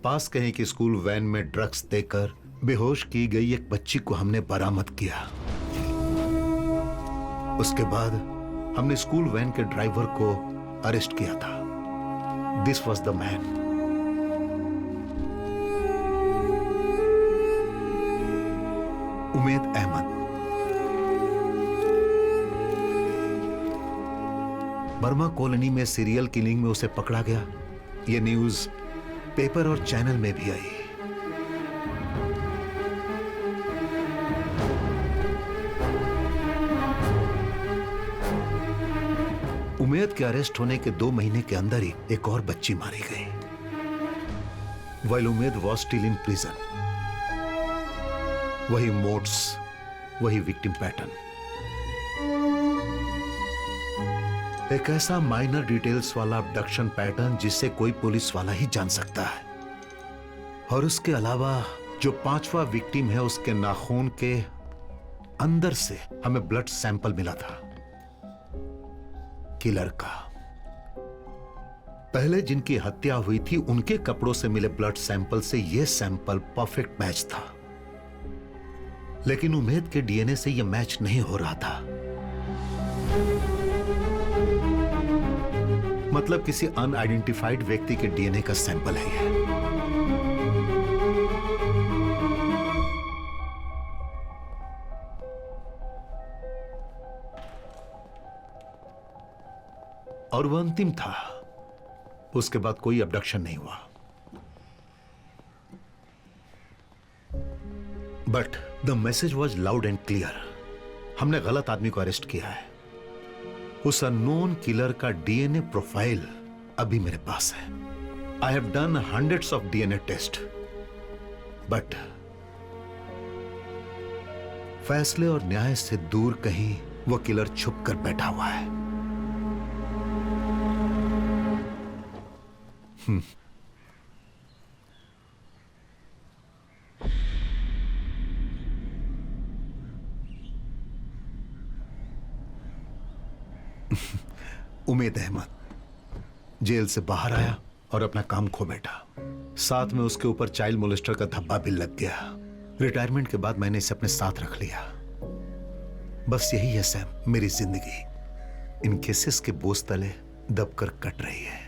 पास कहीं की स्कूल वैन में ड्रग्स देकर बेहोश की गई एक बच्ची को हमने बरामद किया। उसके बाद हमने स्कूल वैन के ड्राइवर को अरेस्ट किया था। This was the man. Umed Ahmed. Burma colony में सीरियल किलिंग में उसे पकड़ा गया। यह न्यूज पेपर और चैनल में भी आई। उमेद के अरेस्ट होने के 2 महीने के अंदर ही एक और बच्ची मारी गई। while Umed was still in prison। वही मोड्स, वही विक्टिम पैटर्न। एक ऐसा माइनर डिटेल्स वाला अबडक्शन पैटर्न जिसे कोई पुलिस वाला ही जान सकता है। और उसके अलावा जो 5वां विक्टिम है, उसके नाखून के अंदर से हमें ब्लड सैंपल मिला था किलर का। पहले जिनकी हत्या हुई थी उनके कपड़ों से मिले ब्लड सैंपल से यह सैंपल परफेक्ट मैच था, लेकिन उमेद के डीएनए से यह मैच नहीं हो रहा था। मतलब किसी अनआइडेंटिफाइड व्यक्ति के डीएनए का सैंपल है यह। और वह अंतिम था। उसके बाद कोई अबडक्शन नहीं हुआ। But the message was loud and clear. हमने गलत आदमी को अरेस्ट किया है। उस अननोन किलर का डीएनए प्रोफाइल अभी मेरे पास है। I have done hundreds of DNA test, but फैसले और न्याय से दूर कहीं वो किलर छुप कर बैठा हुआ है। उमेद अहमद जेल से बाहर आया और अपना काम खो बैठा। साथ में उसके ऊपर चाइल्ड मोलेस्टर का धब्बा भी लग गया। रिटायरमेंट के बाद मैंने इसे अपने साथ रख लिया। बस यही है सैम, मेरी जिंदगी इन केसेस के बोझ तले दबकर कट रही है।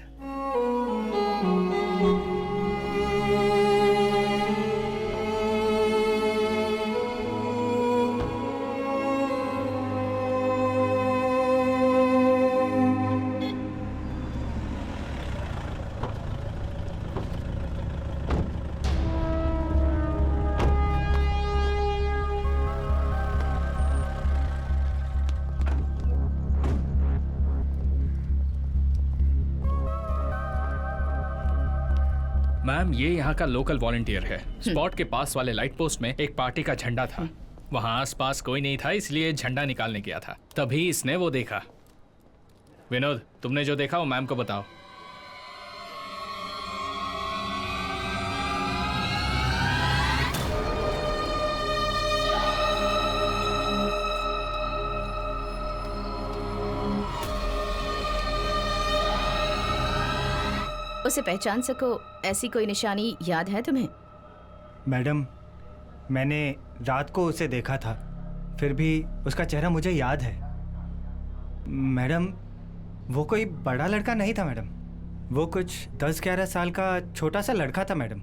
मैम, ये यहाँ का लोकल वॉलंटियर है। स्पॉट के पास वाले लाइट पोस्ट में एक पार्टी का झंडा था। वहाँ आसपास कोई नहीं था, इसलिए झंडा निकालने गया था। तभी इसने वो देखा। विनोद, तुमने जो देखा वो मैम को बताओ। उसे पहचान सको ऐसी कोई निशानी याद है तुम्हें? मैडम, मैंने रात को उसे देखा था, फिर भी उसका चेहरा मुझे याद है। मैडम, वो कोई बड़ा लड़का नहीं था मैडम। वो कुछ 10-11 साल का छोटा सा लड़का था मैडम।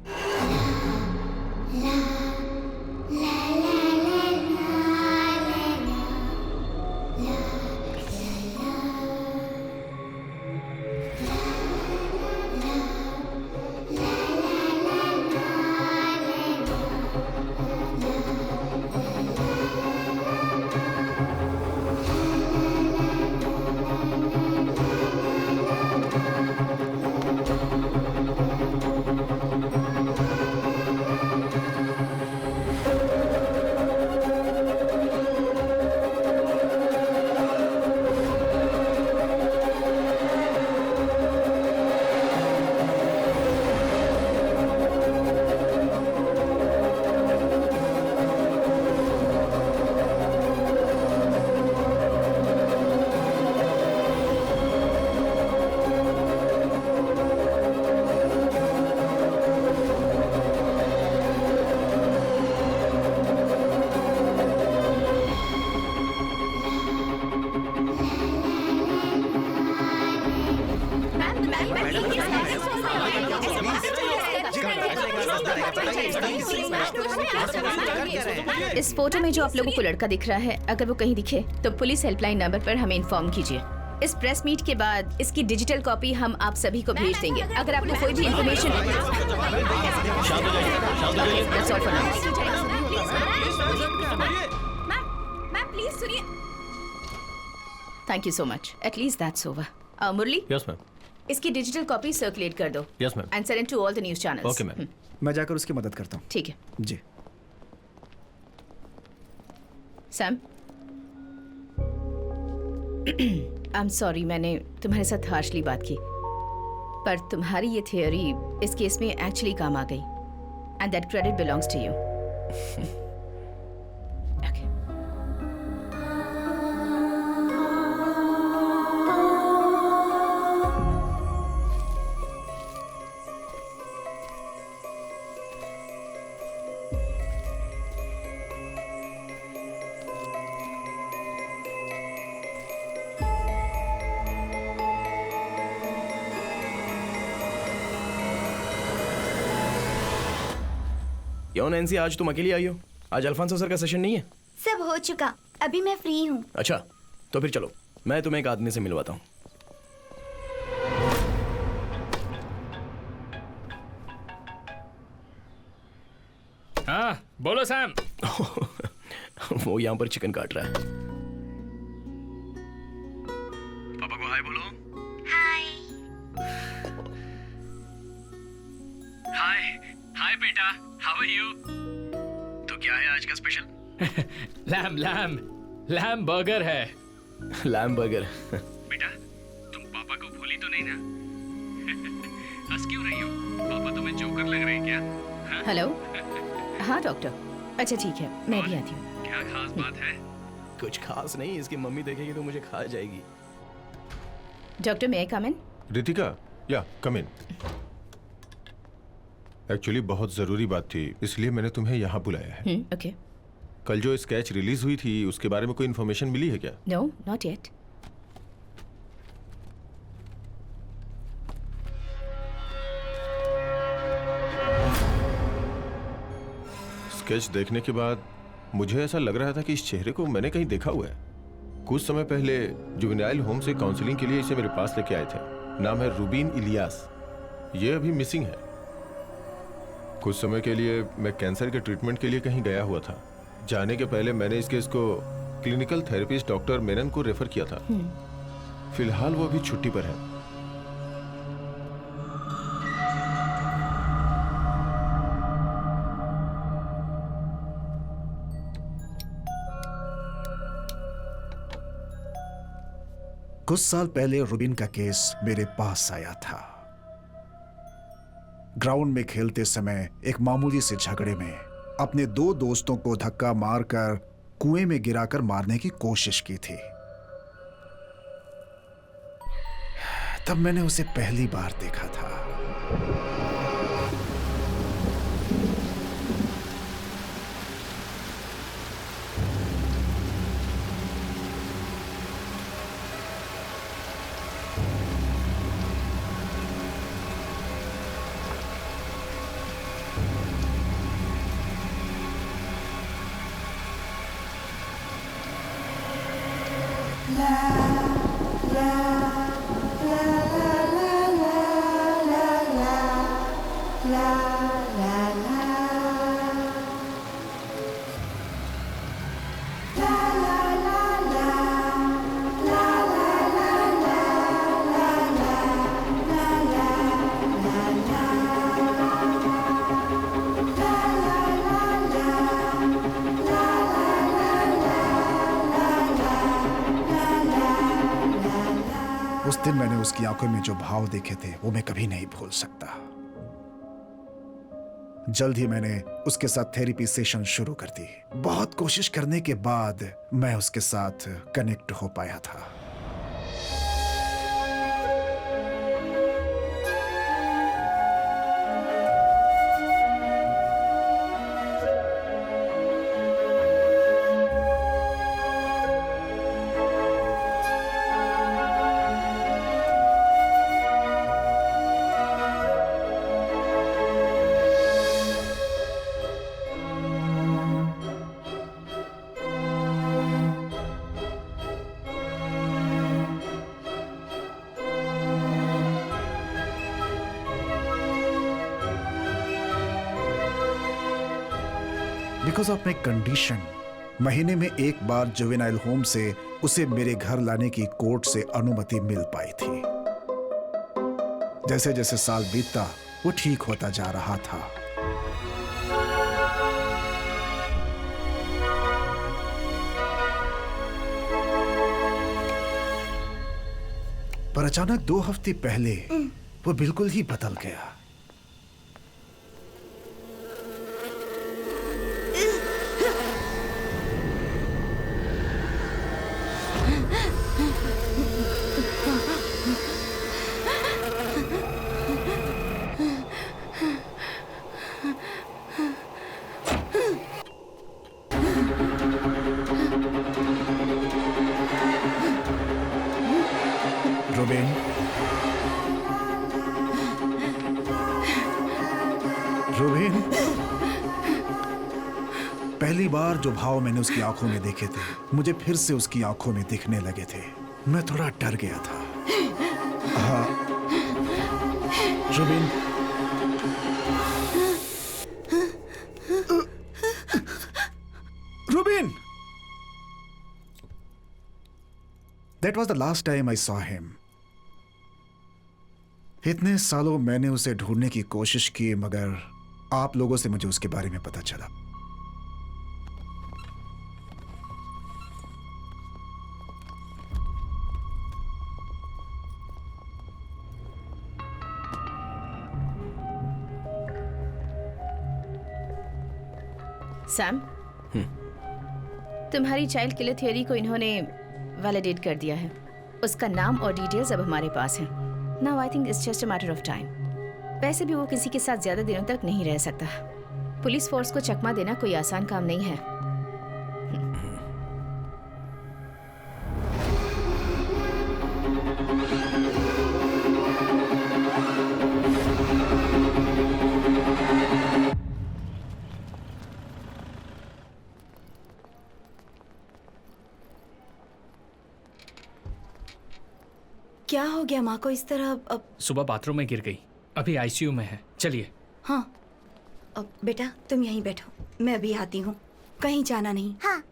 इस फोटो में जो आप लोगों को लड़का दिख रहा है, अगर वो कहीं दिखे तो पुलिस हेल्पलाइन नंबर पर हमें इन्फॉर्म कीजिए। इस प्रेस मीट के बाद इसकी डिजिटल कॉपी हम आप सभी को भेज देंगे। अगर आपको कोई भी इन्फॉर्मेशन प्लीज सुनिए। Thank you so much. At least that's over. Murali, yes ma'am. इसकी डिजिटल कॉपी सर्कुलेट कर दो। Yes ma'am. And send it to all the news channels. Okay ma'am. मैं जाकर उसकी मदद करता हूँ। ठीक है। जी। सैम, आई एम सॉरी मैंने तुम्हारे साथ हार्शली बात की, पर तुम्हारी ये थियोरी इस केस में एक्चुअली काम आ गई and that credit belongs to you. क्यों नैन्सी, आज तुम अकेली आई हो? आज अल्फांसो सर का सेशन नहीं है? सब हो चुका, अभी मैं फ्री हूँ। अच्छा, तो फिर चलो, मैं तुम्हें एक आदमी से मिलवाता हूँ। हाँ, बोलो सैम। वो यहाँ पर चिकन काट रहा है। पापा को हाय बोलो। हाय हाय बेटा, हाउ आर यू? तो क्या है आज का स्पेशल? लैम बर्गर है। Lamb burger. बेटा, तुम पापा को भूली तो नहीं ना? हंस क्यों रही हो? पापा तुम्हें जोकर लग रहे हैं क्या? हाँ? हेलो। हाँ डॉक्टर, अच्छा ठीक है, मैं भी आती हूँ। क्या खास बात है? कुछ खास नहीं, इसकी मम्मी देखेगी तो मुझे खा जाएगी। Doctor, may I come in? Ritika, या कम इन। एक्चुअली बहुत जरूरी बात थी, इसलिए मैंने तुम्हें यहाँ बुलाया है। ओके। कल जो स्केच रिलीज हुई थी उसके बारे में कोई इन्फॉर्मेशन मिली है क्या? No, not yet. स्केच देखने के बाद मुझे ऐसा लग रहा था कि इस चेहरे को मैंने कहीं देखा हुआ है। कुछ समय पहले जुवेनाइल होम से काउंसलिंग के लिए इसे मेरे पास लेके आए थे। नाम है रूबीन इलियास। ये अभी मिसिंग है। कुछ समय के लिए मैं कैंसर के ट्रीटमेंट के लिए कहीं गया हुआ था। जाने के पहले मैंने इस केस को क्लिनिकल थेरेपिस्ट डॉक्टर मेनन को रेफर किया था। फिलहाल वो अभी छुट्टी पर है। कुछ साल पहले रूबिन का केस मेरे पास आया था। ग्राउंड में खेलते समय एक मामूली से झगड़े में अपने दो दोस्तों को धक्का मारकर कुएं में गिराकर मारने की कोशिश की थी। तब मैंने उसे पहली बार देखा था। उस दिन मैंने उसकी आंखों में जो भाव देखे थे वो मैं कभी नहीं भूल सकता। जल्द ही मैंने उसके साथ थेरेपी सेशन शुरू कर दी। बहुत कोशिश करने के बाद मैं उसके साथ कनेक्ट हो पाया था। बिकॉज ऑफ माई कंडीशन महीने में एक बार जुवेनाइल होम से उसे मेरे घर लाने की कोर्ट से अनुमति मिल पाई थी। जैसे जैसे साल बीतता वो ठीक होता जा रहा था। पर अचानक 2 हफ्ते पहले वो बिल्कुल ही बदल गया। रुबीन, रुबीन, पहली बार जो भाव मैंने उसकी आंखों में देखे थे मुझे फिर से उसकी आंखों में दिखने लगे थे। मैं थोड़ा डर गया था। हाँ रुबीन, रुबीन, that was the last time I saw him. इतने सालों मैंने उसे ढूंढने की कोशिश की मगर आप लोगों से मुझे उसके बारे में पता चला। सैम, तुम्हारी चाइल्ड किलर थ्योरी को इन्होंने वैलिडेट कर दिया है। उसका नाम और डिटेल्स अब हमारे पास हैं। Now I think it's just a matter of time. वैसे भी वो किसी के साथ ज्यादा दिनों तक नहीं रह सकता। पुलिस फोर्स को चकमा देना कोई आसान काम नहीं है। क्या हो गया माँ को इस तरह? अब सुबह बाथरूम में गिर गई, अभी आईसीयू में है। चलिए। हाँ, अब बेटा तुम यहीं बैठो, मैं अभी आती हूँ, कहीं जाना नहीं। हाँ।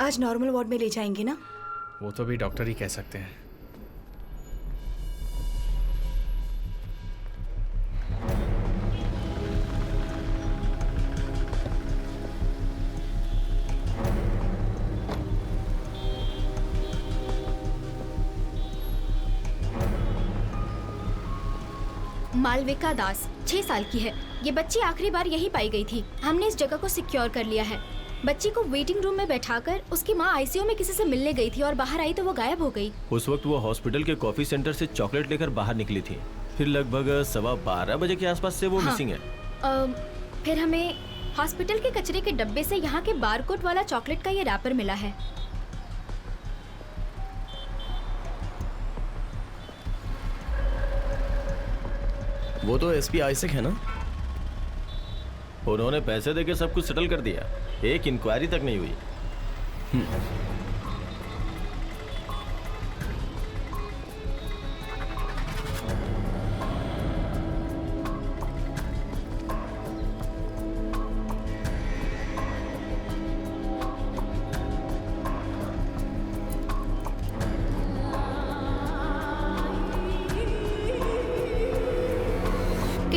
आज नॉर्मल वार्ड में ले जाएंगे ना? वो तो भी डॉक्टर ही कह सकते हैं। मालविका दास 6 साल की है। ये बच्ची आखिरी बार यही पाई गई थी। हमने इस जगह को सिक्योर कर लिया है। बच्ची को वेटिंग रूम में बैठाकर उसकी माँ आईसीयू में किसी से मिलने गई थी और बाहर आई तो वो गायब हो गई। उस वक्त वो हॉस्पिटल के कॉफी सेंटर से चॉकलेट लेकर बाहर निकली थी। फिर लगभग 12:15 बजे के आसपास से वो मिसिंग है। फिर हमें हॉस्पिटल के कचरे के डब्बे से यहाँ के बारकोड वाला चॉकलेट का ये रैपर मिला है। वो तो एसपी आइजैक है ना? उन्होंने पैसे देके सब कुछ सेटल कर दिया, एक इंक्वायरी तक नहीं हुई।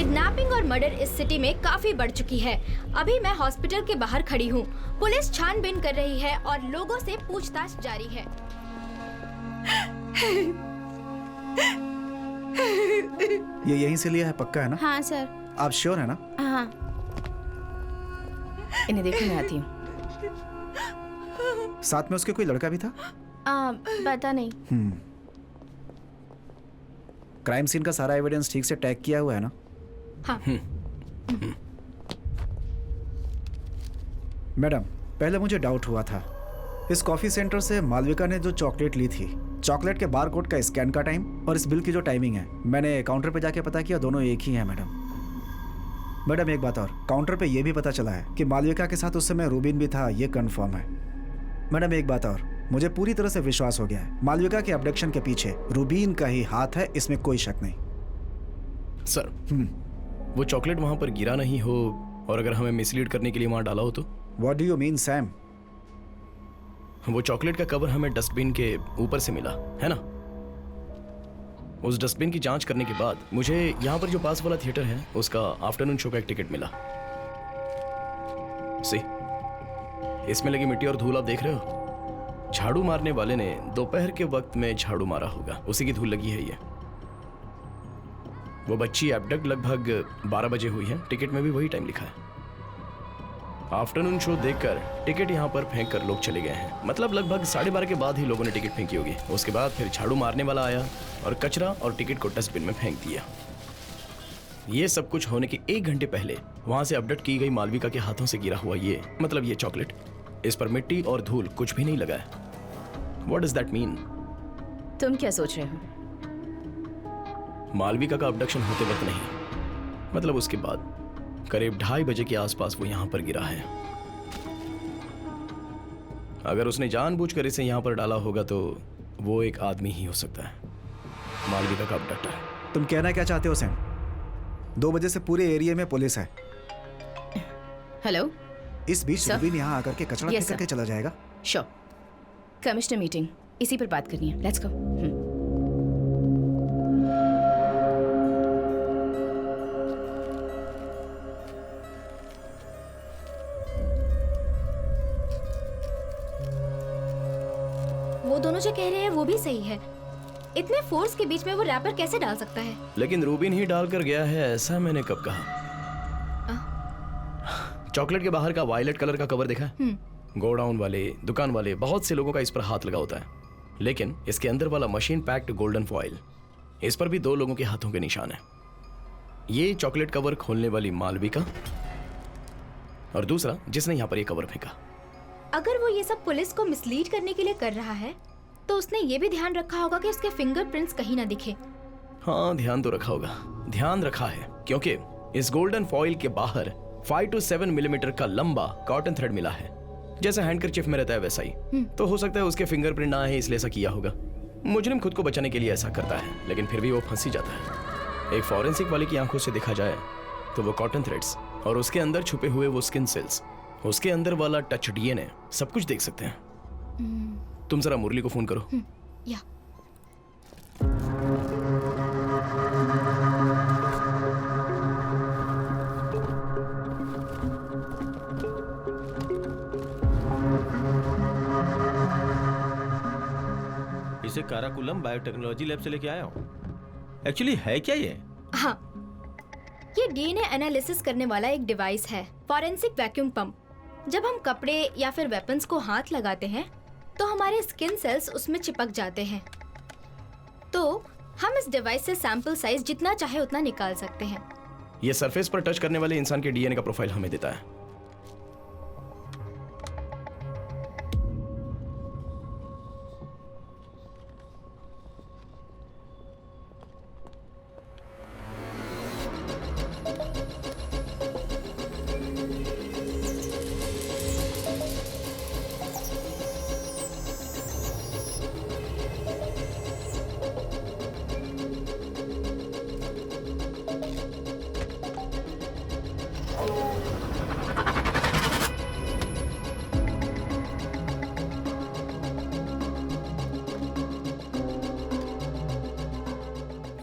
किडनैपिंग और मर्डर इस सिटी में काफी बढ़ चुकी है। अभी मैं हॉस्पिटल के बाहर खड़ी हूँ। पुलिस छानबीन कर रही है और लोगों से पूछताछ जारी है। ये यहीं से लिया है, पक्का है ना? हाँ सर। आप श्योर है ना? हाँ। इन्हें देखो, मैं आती हूँ। साथ में उसके कोई लड़का भी था? पता नहीं। क्राइम सीन का सारा एविडेंस ठीक से टैग किया हुआ है ना? हाँ। मैडम, पहले मुझे डाउट हुआ था। इस कॉफी सेंटर से मालविका ने जो चॉकलेट ली थी, चॉकलेट के बार कोड का स्कैन का टाइम और इस बिल की जो टाइमिंग है, मैंने काउंटर पे जाके पता किया, दोनों एक ही हैं मैडम। एक बात और, काउंटर पे ये भी पता चला है कि मालविका के साथ उस समय रूबिन भी था, ये कंफर्म है। मैडम एक बात और, मुझे पूरी तरह से विश्वास हो गया है, मालविका के अबडक्शन के पीछे रूबिन का ही हाथ है, इसमें कोई शक नहीं। सर, वो चॉकलेट वहां पर गिरा नहीं हो और अगर हमें मिसलीड करने के लिए वहां डाला हो तो? What do you mean Sam? वो चॉकलेट का कवर हमें डस्टबिन के ऊपर से मिला है ना। उस डस्टबिन की जांच करने के बाद मुझे यहाँ पर जो पास वाला थिएटर है उसका आफ्टरनून शो का एक टिकट मिला। सी, इसमें लगी मिट्टी और धूल आप देख रहे हो। झाड़ू मारने वाले ने दोपहर के वक्त में झाड़ू मारा होगा, उसी की धूल लगी है ये। वो बच्ची एब्डक्ट लगभग 12 बजे हुई है, टिकट में भी वही टाइम लिखा है। आफ्टरनून शो देखकर टिकट यहाँ पर फेंक कर लोग चले गए हैं, मतलब लगभग 12:30 के बाद ही लोगों ने टिकट फेंकी होगी। उसके बाद फिर झाड़ू मारने वाला आया और कचरा और टिकट को डस्टबिन में फेंक दिया। ये सब कुछ होने के 1 घंटे पहले वहां से अपडेट की गई मालविका के हाथों से गिरा हुआ ये, मतलब ये चॉकलेट, इस पर मिट्टी और धूल कुछ भी नहीं लगा है। What does that mean? तुम क्या सोच रहे हो? मालविका का अबडक्शन होते वक्त नहीं, मतलब उसके बाद करीब 2:30 बजे के आसपास वो यहां पर गिरा है। अगर उसने जानबूझकर इसे यहां पर डाला होगा तो वो एक आदमी ही हो सकता है, मालविका का अबडक्टर। तुम कहना क्या चाहते हो सैम? 2 बजे से पूरे एरिया में पुलिस है। हेलो, इस बीच रूबिन यहाँ आकर के कचरा फेंक करके चला जाएगा? श्योर। कमिश्नर मीटिंग, इसी पर बात करनी है। Let's go. वो दोनों जो कह रहे हैं वो भी सही है। इतने फोर्स के बीच में वो रैपर कैसे डाल सकता है? लेकिन रूबिन ही डालकर गया है, ऐसा मैंने कब कहा? चॉकलेट के बाहर का वायलेट कलर का कवर देखा है? गोडाउन वाले, दुकान वाले, बहुत से लोगों का इस पर हाथ लगा होता है, लेकिन इसके अंदर वाला मशीन पैक्ड गोल्डन फॉइल, इस पर भी 2 लोगों के हाथों के निशान है। ये चॉकलेट कवर खोलने वाली मालविका और दूसरा जिसने यहाँ पर ये कवर फेंका। अगर वो ये सब पुलिस को मिसलीड करने के लिए कर रहा है तो उसने ये भी ध्यान रखा होगा कि उसके फिंगरप्रिंट्स कहीं ना दिखे। हाँ, ध्यान तो रखा होगा, ध्यान रखा है, क्योंकि इस गोल्डन फॉइल के बाहर 5 to 7 मिलीमीटर का लंबा कॉटन थ्रेड मिला है, जैसा हैंडकरचिफ में रहता है वैसा ही। तो हो सकता है उसके फिंगरप्रिंट ना है, इसलिए ऐसा किया होगा। मुजरिम खुद को बचाने के लिए ऐसा करता है, लेकिन फिर भी वो फंस ही जाता है। एक फॉरेंसिक वाले की आंखों से देखा जाए तो वो कॉटन थ्रेड्स और उसके अंदर छुपे हुए वो स्किन सेल्स, उसके अंदर वाला टच डीएनए, सब कुछ देख सकते हैं। तुम जरा मुरली को फोन करो। या इसे काराकुलम बायोटेक्नोलॉजी लैब से लेके आया हूँ। एक्चुअली है क्या ये? हाँ, ये डीएनए एनालिसिस करने वाला एक डिवाइस है, फॉरेंसिक वैक्यूम पंप। जब हम कपड़े या फिर वेपन्स को हाथ लगाते हैं तो हमारे स्किन सेल्स उसमें चिपक जाते हैं। तो हम इस डिवाइस से सैंपल साइज जितना चाहे उतना निकाल सकते हैं। ये सरफेस पर टच करने वाले इंसान के डीएनए का प्रोफाइल हमें देता है।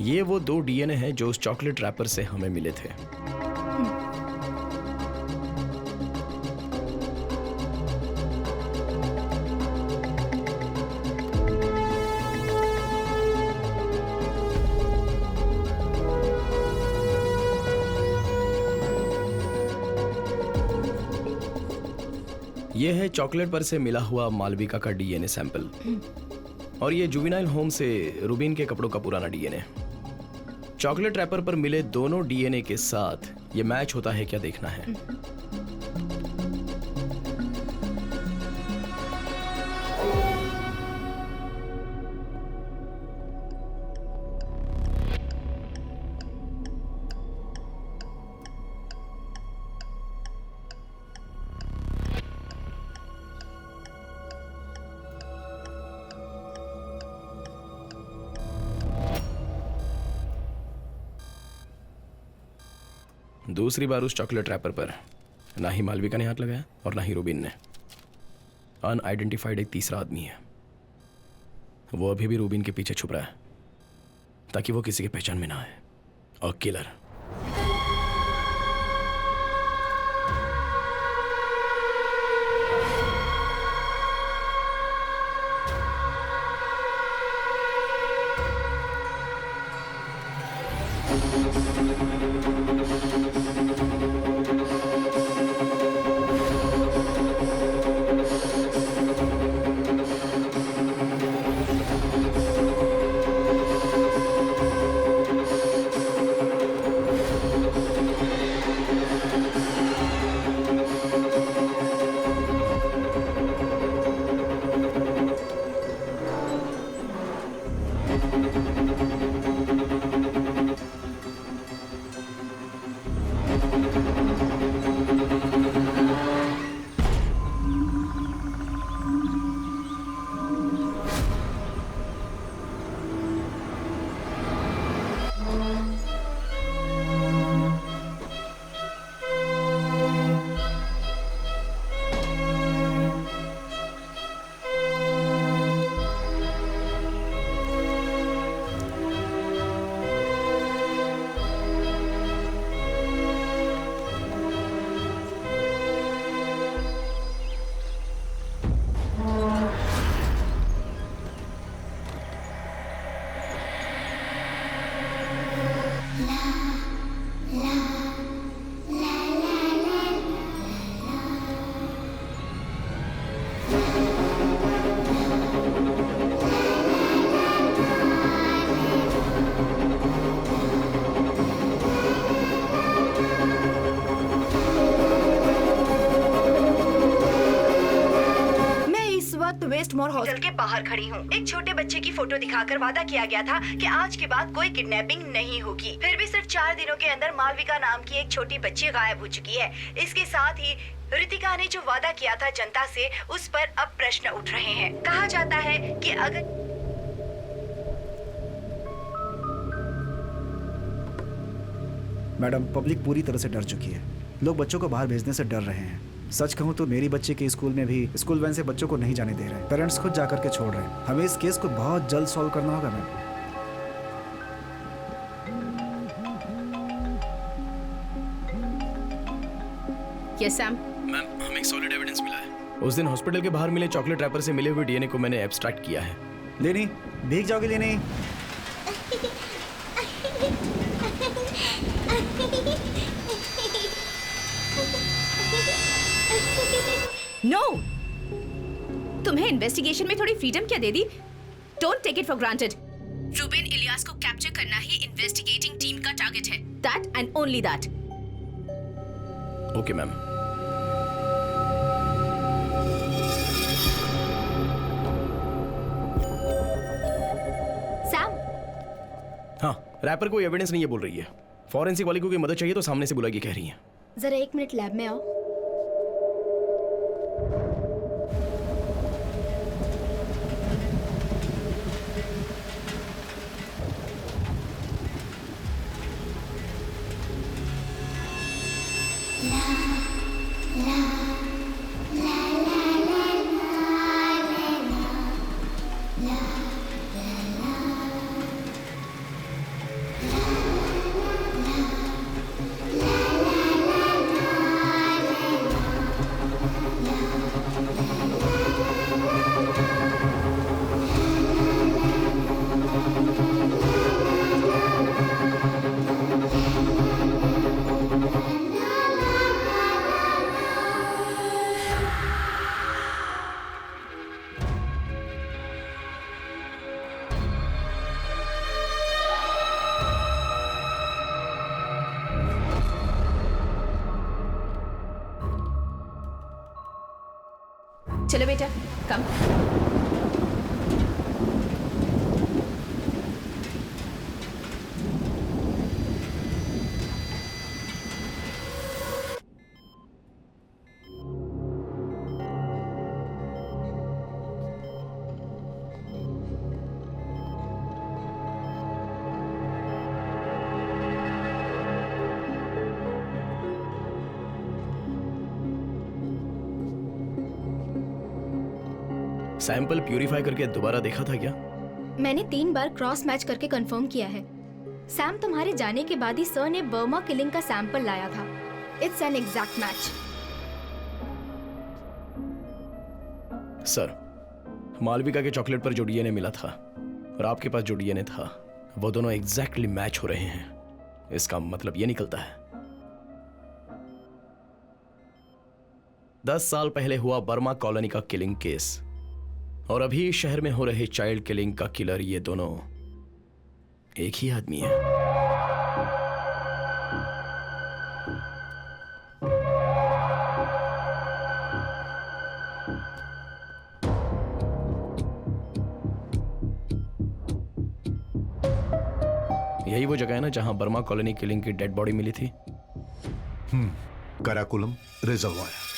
ये वो 2 डीएनए हैं जो उस चॉकलेट रैपर से हमें मिले थे। ये है चॉकलेट पर से मिला हुआ मालविका का डीएनए सैंपल और ये जुवेनाइल होम से रूबीन के कपड़ों का पुराना डीएनए। चॉकलेट रैपर पर मिले दोनों डीएनए के साथ ये मैच होता है क्या देखना है। दूसरी बार उस चॉकलेट रैपर पर ना ही मालविका ने हाथ लगाया और ना ही रूबीन ने। अनआइडेंटिफाइड एक तीसरा आदमी है, वो अभी भी रूबीन के पीछे छुप रहा है ताकि वो किसी के पहचान में ना आए। और किलर वेस्ट मोर हॉस्टल के बाहर खड़ी हूँ। एक छोटे बच्चे की फोटो दिखाकर वादा किया गया था कि आज के बाद कोई किडनैपिंग नहीं होगी। फिर भी सिर्फ 4 दिनों के अंदर मालविका नाम की एक छोटी बच्ची गायब हो चुकी है। इसके साथ ही रितिका ने जो वादा किया था जनता से, उस पर अब प्रश्न उठ रहे हैं। कहा जाता है कि अगर मैडम, पब्लिक पूरी तरह से डर चुकी है। लोग बच्चों को बाहर भेजने से डर रहे हैं। सच कहूँ तो मेरी बच्चे के स्कूल में भी स्कूल वैन से बच्चों को नहीं जाने दे रहे। पेरेंट्स खुद जाकर के छोड़ रहे हैं। हमें इस केस को बहुत जल्द सॉल्व करना होगा मैम। Yes Sam. मैम, हमें एक सॉलिड एविडेंस मिला है। उस दिन हॉस्पिटल के बाहर मिले चॉकलेट रैपर से मिले हुए डीएनए को मैंने एब्स्ट्रैक्ट किया है। लेनी, भीग जाओगे लेनी? नो, तुम्हें इन्वेस्टिगेशन में थोड़ी फ्रीडम क्या दे दी? Don't take it for granted. Rubin Elias को कैप्चर करना ही इन्वेस्टिगेटिंग टीम का टारगेट है। That and only that. Okay ma'am. Sam, हाँ, रैपर कोई एविडेंस नहीं है बोल रही है। फॉरेंसिक वाली को कोई मदद चाहिए तो सामने से बुलाएगी कह रही है। जरा 1 मिनट लैब में आओ। चलो बेटा, कम। सैंपल प्यूरिफाई करके दोबारा देखा था क्या? मैंने 3 बार क्रॉस मैच करके कंफर्म किया है। सैम, तुम्हारे जाने के बाद ही सर ने बर्मा किलिंग का सैंपल लाया था। It's an exact match. Sir, Malvika के चॉकलेट पर जो डीएनए मिला था और आपके पास जो डीएनए था, वो दोनों एग्जैक्टली मैच हो रहे हैं। इसका मतलब ये निकलता है 10 साल पहले हुआ बर्मा कॉलोनी का किलिंग केस और अभी शहर में हो रहे चाइल्ड किलिंग का किलर, ये दोनों एक ही आदमी है। यही वो जगह है ना जहां बर्मा कॉलोनी किलिंग की डेड बॉडी मिली थी? कराकुलम रिजर्वायर।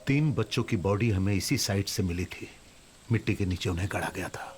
तीन बच्चों की बॉडी हमें इसी साइड से मिली थी। मिट्टी के नीचे उन्हें गाड़ा गया था।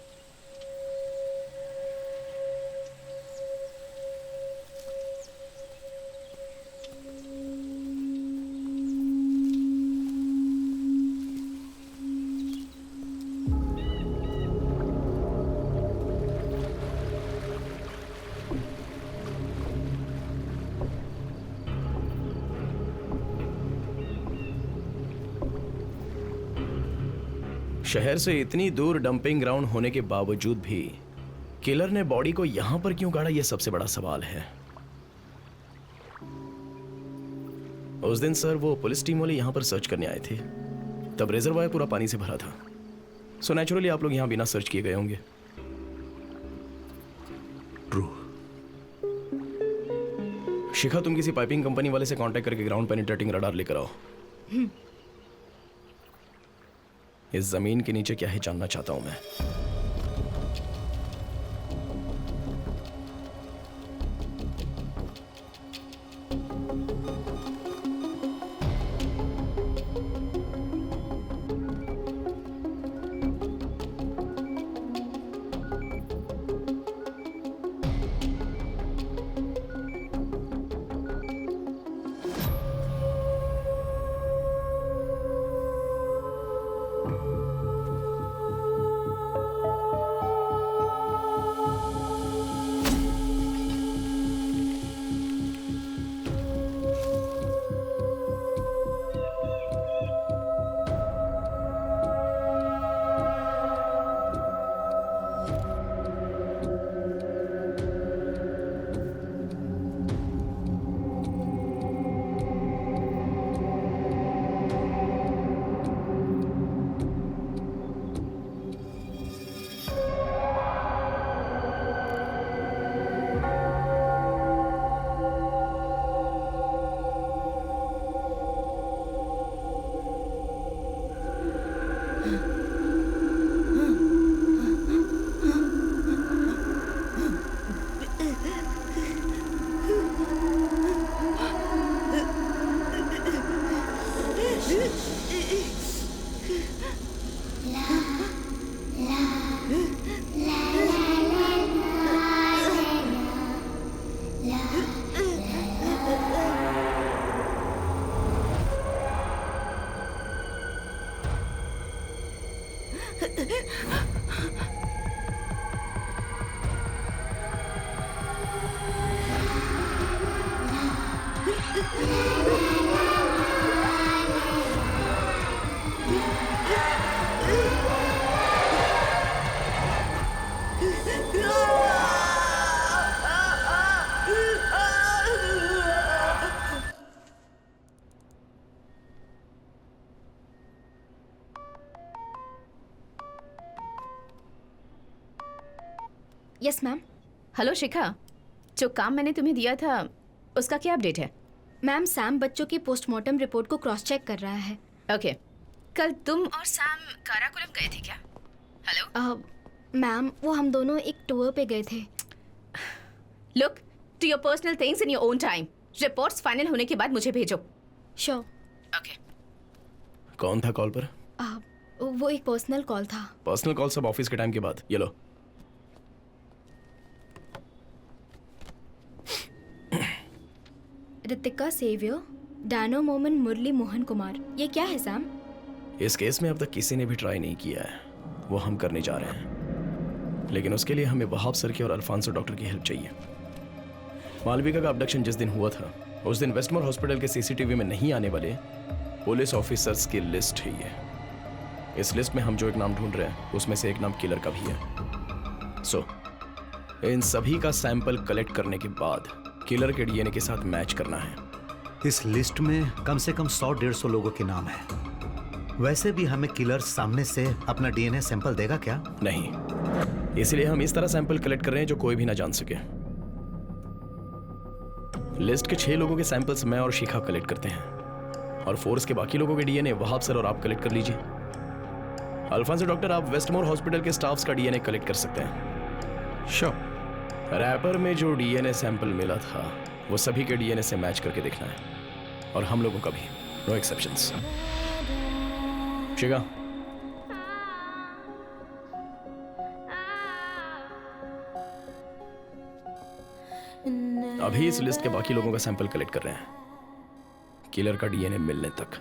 शहर से इतनी दूर डंपिंग ग्राउंड होने के बावजूद भी किलर ने बॉडी को यहां पर क्यों गाड़ा, यह सबसे बड़ा सवाल है। उस दिन सर वो पुलिस टीम वाले यहां पर सर्च करने आए थे, तब रिजर्वायर पूरा पानी से भरा था। सो नेचुरली आप लोग यहां बिना सर्च किए गए होंगे। ट्रू। शिखा, तुम किसी पाइपिंग कंपनी वाले से कांटेक्ट करके ग्राउंड पेनिट्रेटिंग रडार लेकर आओ। इस जमीन के नीचे क्या है जानना चाहता हूं मैं। Yes ma'am. हेलो शिखा, जो काम मैंने तुम्हें दिया था उसका क्या अपडेट है? मैम सैम बच्चों की पोस्टमार्टम रिपोर्ट को क्रॉस चेक कर रहा है। ओके, कल तुम और सैम काराकोरम गए थे क्या? हेलो मैम वो हम दोनों एक टूर पे गए थे। Look to your personal things in your own time. Reports final होने के बाद मुझे भेजो। श्योर। ओके। कौन था कॉल पर? वो एक पर्सनल कॉल था। पर्सनल कॉल सब ऑफिस के टाइम के बाद। ये लो। रितिका सेवियर, डैनो मोमन मुरली मोहन कुमार। ये क्या है सैम? इस केस में अब तक किसी ने भी ट्राई नहीं किया है, वो हम करने जा रहे हैं, लेकिन उसके लिए हमें वहाब सर की और अल्फांसो डॉक्टर की हेल्प चाहिए। मालविका का अबडक्शन जिस दिन हुआ था उस दिन वेस्टमोर हॉस्पिटल के सीसीटीवी में नहीं आने वाले पुलिस ऑफिसर्स की लिस्ट है ये। इस लिस्ट में हम जो एक नाम ढूंढ रहे हैं उसमें से एक नाम किलर का भी है। सो इन सभी का सैंपल कलेक्ट करने के बाद किलर के डीएनए के साथ मैच करना है। इस लिस्ट में कम से कम 100-150 लोगों के नाम है। वैसे भी हमें किलर सामने से अपना डीएनए सैंपल देगा क्या? नहीं, इसलिए हम इस तरह सैंपल कलेक्ट कर रहे हैं जो कोई भी ना जान सके। लिस्ट के 6 लोगों के सैंपल्स मैं और शिखा कलेक्ट करते हैं और फोर्स के बाकी लोगों के डीएनए वहाब सर और आप कलेक्ट कर लीजिए। अल्फांसो डॉक्टर, आप वेस्टमोर हॉस्पिटल के स्टाफ्स का डीएनए कलेक्ट कर सकते हैं। श्योर। रैपर में जो डीएनए सैंपल मिला था वो सभी के डीएनए से मैच करके देखना है, और हम लोगों का भी, नो एक्सेप्शंस। शिखा, अभी इस लिस्ट के बाकी लोगों का सैंपल कलेक्ट कर रहे हैं, किलर का डीएनए मिलने तक।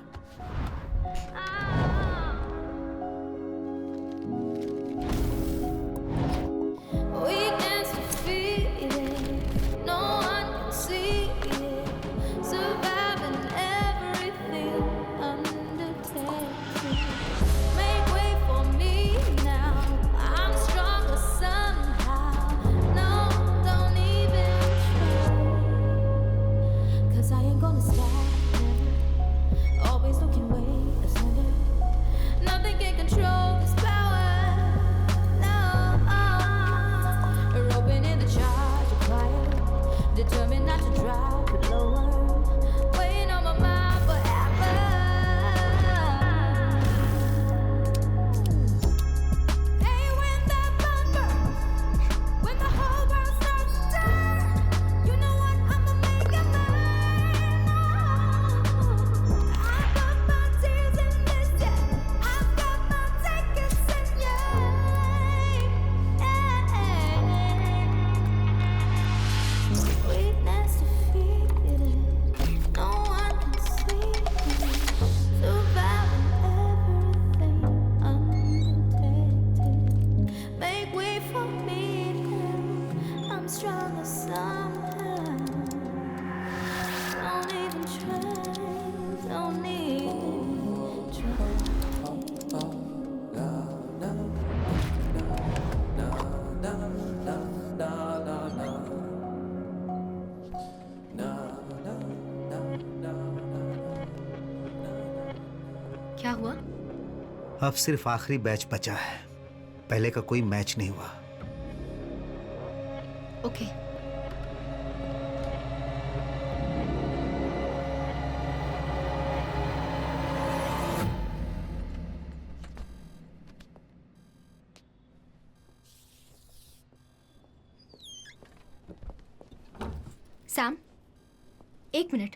क्या हुआ? अब सिर्फ आखिरी बैच बचा है, पहले का कोई मैच नहीं हुआ। ओके। Sam, 1 minute.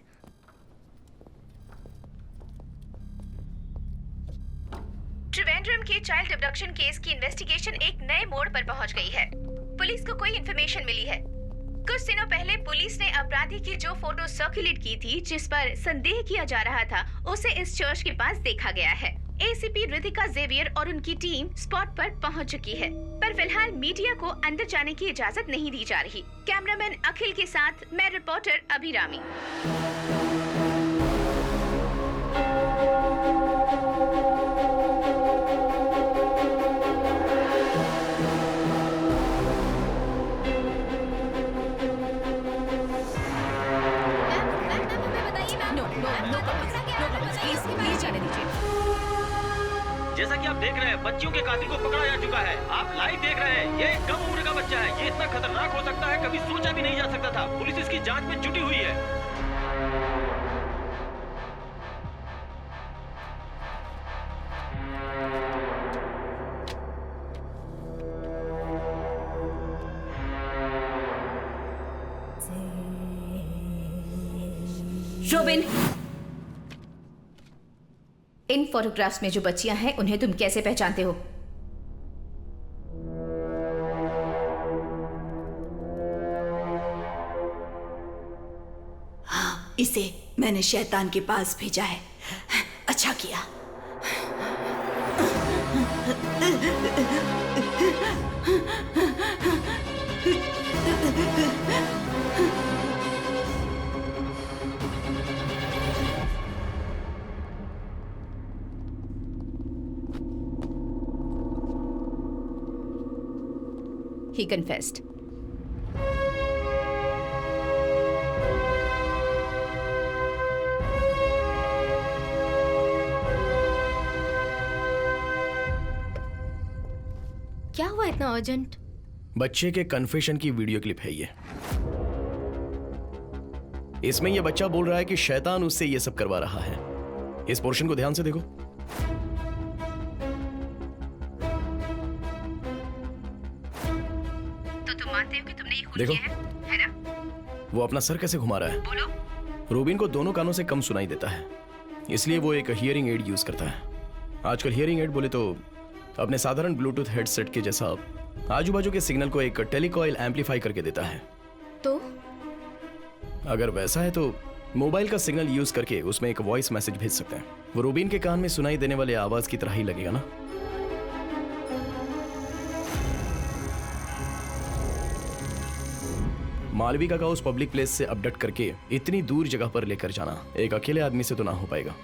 त्रिवेंद्रम के चाइल्ड अबडक्शन केस की इन्वेस्टिगेशन एक नए मोड़ पर पहुंच गई है। पुलिस को कोई इन्फॉर्मेशन मिली है। कुछ दिनों पहले पुलिस ने अपराधी की जो फोटो सर्कुलेट की थी, जिस पर संदेह किया जा रहा था, उसे इस चर्च के पास देखा गया है। एसीपी रितिका जेवियर और उनकी टीम स्पॉट पर पहुंच चुकी है, पर फिलहाल मीडिया को अंदर जाने की इजाजत नहीं दी जा रही। कैमरामैन अखिल के साथ मैं रिपोर्टर अभिरामी। जैसा कि आप देख रहे हैं, बच्चियों के कातिल को पकड़ा जा चुका है। आप लाइव देख रहे हैं, ये कम उम्र का बच्चा है। ये इतना खतरनाक हो सकता है, कभी सोचा भी नहीं जा सकता था। पुलिस इसकी जांच में जुटी हुई है। रोबिन, इन फोटोग्राफ्स में जो बच्चियां हैं उन्हें तुम कैसे पहचानते हो? हाँ, इसे मैंने शैतान के पास भेजा है। अच्छा किया। He confessed. क्या हुआ इतना अर्जेंट? बच्चे के कन्फेशन की वीडियो क्लिप है ये। इसमें ये बच्चा बोल रहा है कि शैतान उससे ये सब करवा रहा है। इस पोर्शन को ध्यान से देखो। तो तुम मानते हो कि तुमने ये खून देखो। किया है ना? वो अपना सर कैसे घुमा रहा है। बोलो। रूबिन को दोनों कानों से कम सुनाई देता है, इसलिए वो एक हियरिंग एड यूज करता है। आजकल हियरिंग एड बोले तो अपने साधारण ब्लूटूथ हेडसेट के जैसा आजू बाजू के सिग्नल को एक टेलीकॉइल एम्पलीफाई करके देता है। तो अगर वैसा है तो मोबाइल का सिग्नल यूज करके उसमें एक वॉइस मैसेज भेज सकते हैं। वो रूबिन के कान में सुनाई देने वाले आवाज की तरह ही लगेगा ना। मालविका का उस पब्लिक प्लेस से अपडेट करके इतनी दूर जगह पर लेकर जाना एक अकेले आदमी से तो ना हो पाएगा।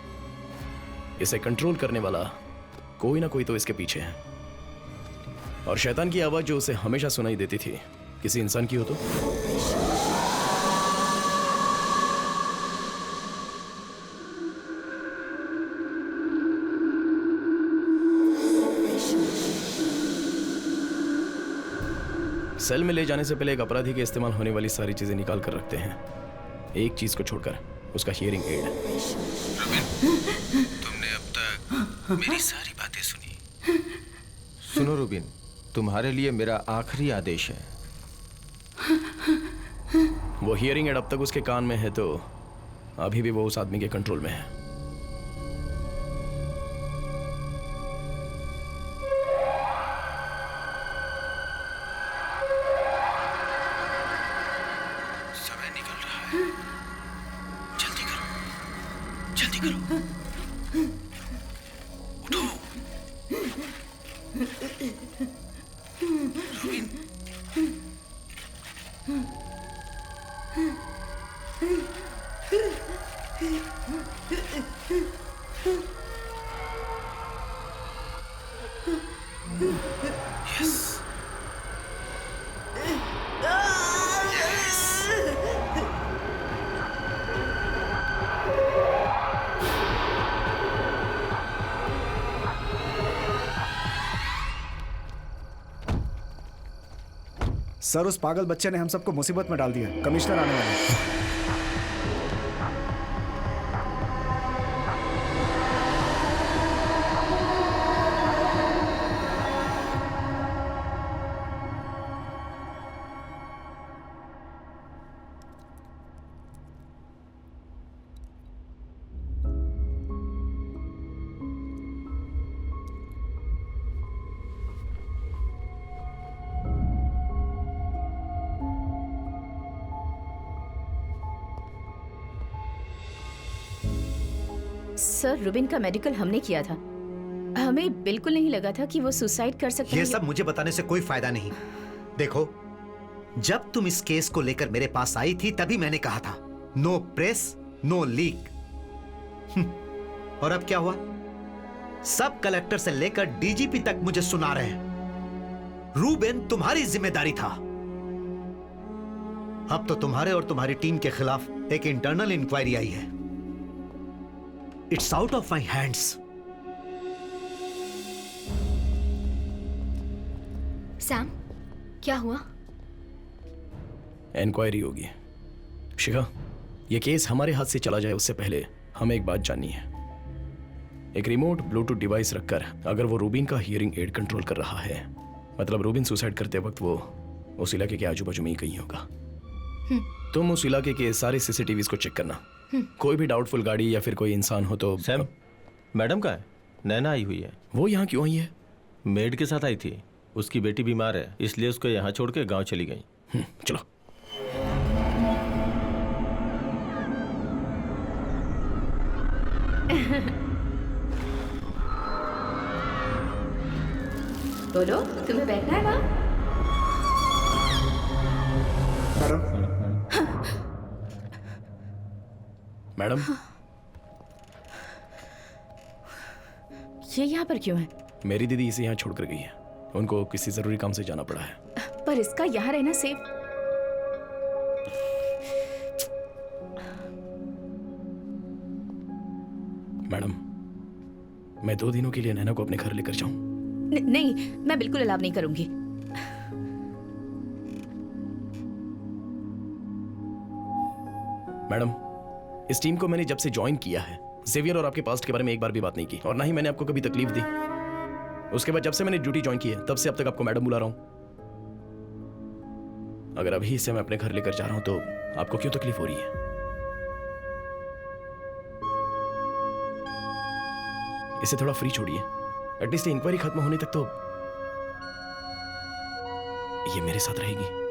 इसे कंट्रोल करने वाला कोई ना कोई तो इसके पीछे है। और शैतान की आवाज जो उसे हमेशा सुनाई देती थी, किसी इंसान की हो तो। सेल में ले जाने से पहले एक अपराधी के इस्तेमाल होने वाली सारी चीजें निकाल कर रखते हैं, एक चीज को छोड़कर, उसका हियरिंग एड। तुमने अब तक मेरी सारी बातें सुनी। सुनो रूबिन, तुम्हारे लिए मेरा आखिरी आदेश है। वो हियरिंग एड अब तक उसके कान में है तो अभी भी वो उस आदमी के कंट्रोल में है। समय निकल रहा है, जल्दी करो, जल्दी करो, उठो। रूबिन, यस, सर, उस पागल बच्चे ने हम सबको मुसीबत में डाल दिया। कमिश्नर आने वाले हैं। सर, रुबिन का मेडिकल हमने किया था। हमें बिल्कुल नहीं लगा था कि वो सुसाइड कर सकता है। ये सब मुझे बताने से कोई फायदा नहीं। देखो, जब तुम इस केस को लेकर मेरे पास आई थी तभी मैंने कहा था नो प्रेस नो लीक। और अब क्या हुआ? सब कलेक्टर से लेकर डीजीपी तक मुझे सुना रहे हैं रूबेन तुम्हारी जिम्मेदारी था। अब तो तुम्हारे और तुम्हारी टीम के खिलाफ एक इंटरनल इंक्वायरी आई है। It's out of my hands. Sam, क्या हुआ? इंक्वायरी होगी। शिखा, ये केस हमारे हाथ से चला जाए उससे पहले हमें एक बात जाननी है। एक रिमोट ब्लूटूथ डिवाइस रखकर अगर वो रूबिन का हियरिंग एड कंट्रोल कर रहा है, मतलब रूबिन सुसाइड करते वक्त वो उस इलाके के आजू बाजू में ही कहीं होगा। तुम उस इलाके के सारे सीसीटीवीज को चेक करना। कोई भी डाउटफुल गाड़ी या फिर कोई इंसान हो तो। सैम, मैडम का है? नैना आई हुई है। वो यहाँ क्यों आई है? मेड के साथ आई थी। उसकी बेटी बीमार है, इसलिए उसको यहाँ छोड़ के गाँव चली गई। चलो। बोलो, तुम्हें बैठना है वहाँ? मैडम, ये यहाँ पर क्यों है? मेरी दीदी इसे यहाँ छोड़कर गई है। उनको किसी जरूरी काम से जाना पड़ा है। पर इसका यहाँ रहना सेफ। मैडम, मैं 2 दिनों के लिए नैना को अपने घर लेकर जाऊं? नहीं, मैं बिल्कुल अलाव नहीं करूंगी। मैडम, इस टीम को मैंने जब से ज्वाइन किया है, जेवियर और आपके पास्ट के बारे में एक बार भी बात नहीं की, और ना ही मैंने आपको कभी तकलीफ दी। उसके बाद जब से मैंने ड्यूटी ज्वाइन की है, तब से अब तक आपको मैडम बुला रहा हूं। अगर अभी इसे मैं अपने घर लेकर जा रहा हूं तो आपको क्यों तकलीफ हो रही है? इसे थोड़ा फ्री छोड़िए। एटलीस्ट इंक्वायरी खत्म होने तक तो ये मेरे साथ रहेगी।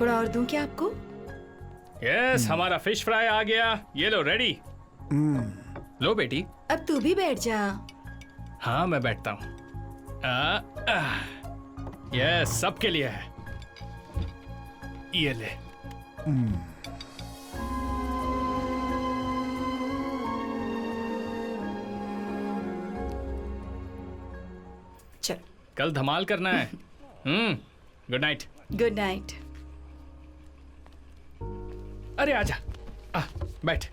थोड़ा और दूं क्या आपको? यस, हमारा फिश फ्राई आ गया। ये लो, रेडी। लो बेटी। अब तू भी बैठ जा। हाँ, मैं बैठता हूँ। यस, सबके लिए है। ये ले। चल। कल धमाल करना है। Good night. Good night. अरे आजा, बैठ।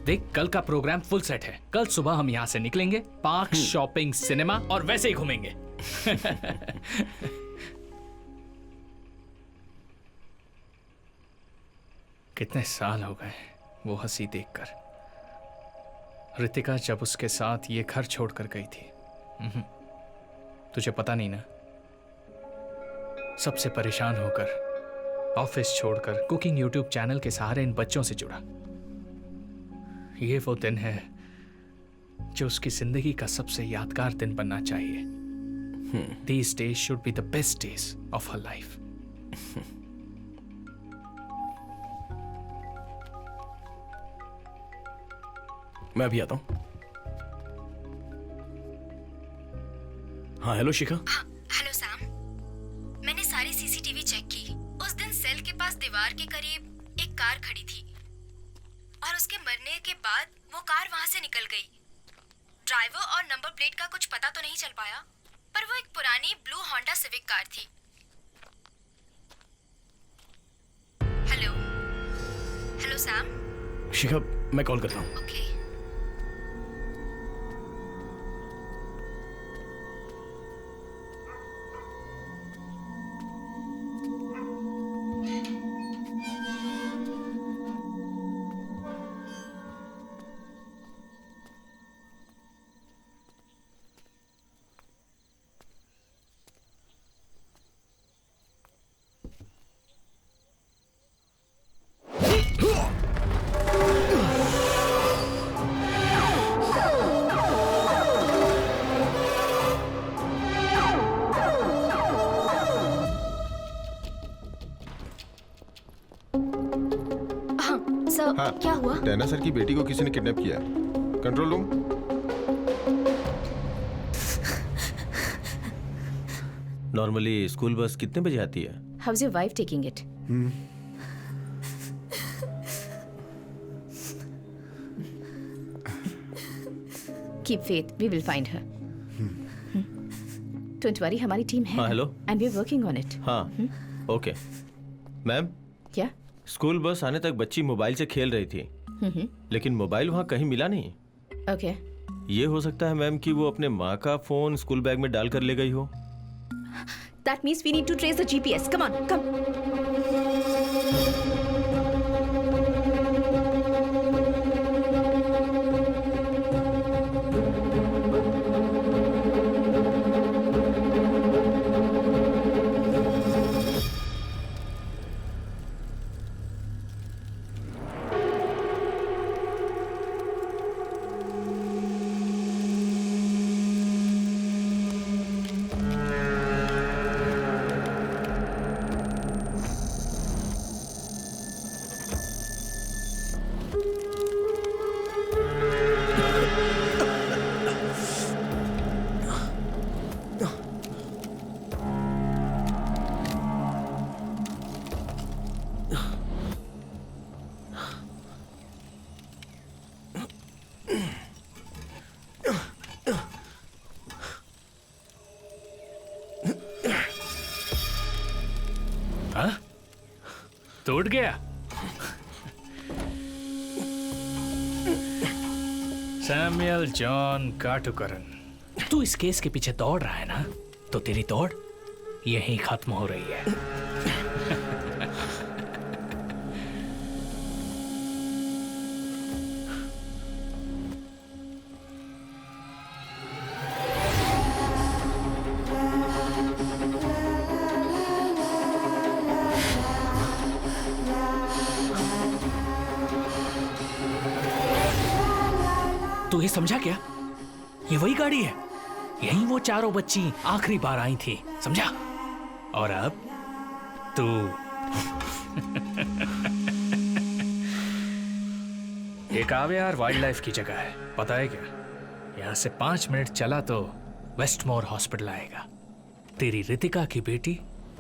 देख, कल का प्रोग्राम फुल सेट है। कल सुबह हम यहाँ से निकलेंगे, पार्क, शॉपिंग, सिनेमा और वैसे ही घूमेंगे। कितने साल हो गए वो हंसी देखकर। रितिका जब उसके साथ ये घर छोड़कर गई थी। तुझे पता नहीं ना, सबसे परेशान होकर, ऑफिस छोड़कर, कुकिंग यूट्यूब चैनल के सहारे इन बच्चों से जुड़ा। ये वो दिन है जो उसकी जिंदगी का सबसे यादगार दिन बनना चाहिए। These days should be the best days of her life. मैं अभी आता हूं। हाँ, हेलो शिखा। हेलो सैम, मैंने सारी सीसीटीवी चेक की। उस दिन सेल के पास दीवार के करीब एक कार खड़ी थी और उसके मरने के बाद वो कार वहां से निकल गई। ड्राइवर और नंबर प्लेट का कुछ पता तो नहीं चल पाया, पर वो एक पुरानी ब्लू होंडा सिविक कार थी। Hello hello Sam. शिखा, मैं कॉल करता हूँ। ओके। सर हाँ, क्या हुआ? टैना सर की बेटी को किसी ने किडनैप किया है। Control room. Normally school bus कितने बजे आती है? How is your wife taking it? Keep faith, we will find her. Don't worry, हमारी टीम है। हाँ, hello. And we are working on it. हाँ, ओके। मैम, क्या? स्कूल बस आने तक बच्ची मोबाइल से खेल रही थी, लेकिन मोबाइल वहाँ कहीं मिला नहीं। ओके। ये हो सकता है मैम कि वो अपने माँ का फोन स्कूल बैग में डाल कर ले गई हो। That means we need to trace the GPS. Come on, come. हाँ? टूट गया? सैमुअल जॉन काटुकरन, तू इस केस के पीछे दौड़ रहा है ना, तो तेरी दौड़ यहीं खत्म हो रही है। तू ये समझा क्या? ये वही गाड़ी है, यहीं वो चारों बच्ची आखिरी बार आई थी, समझा? और अब तू ये काव्यार वाइल्ड लाइफ की जगह है, पता है क्या? यहाँ से 5 मिनट चला तो वेस्टमोर हॉस्पिटल आएगा। तेरी रितिका की बेटी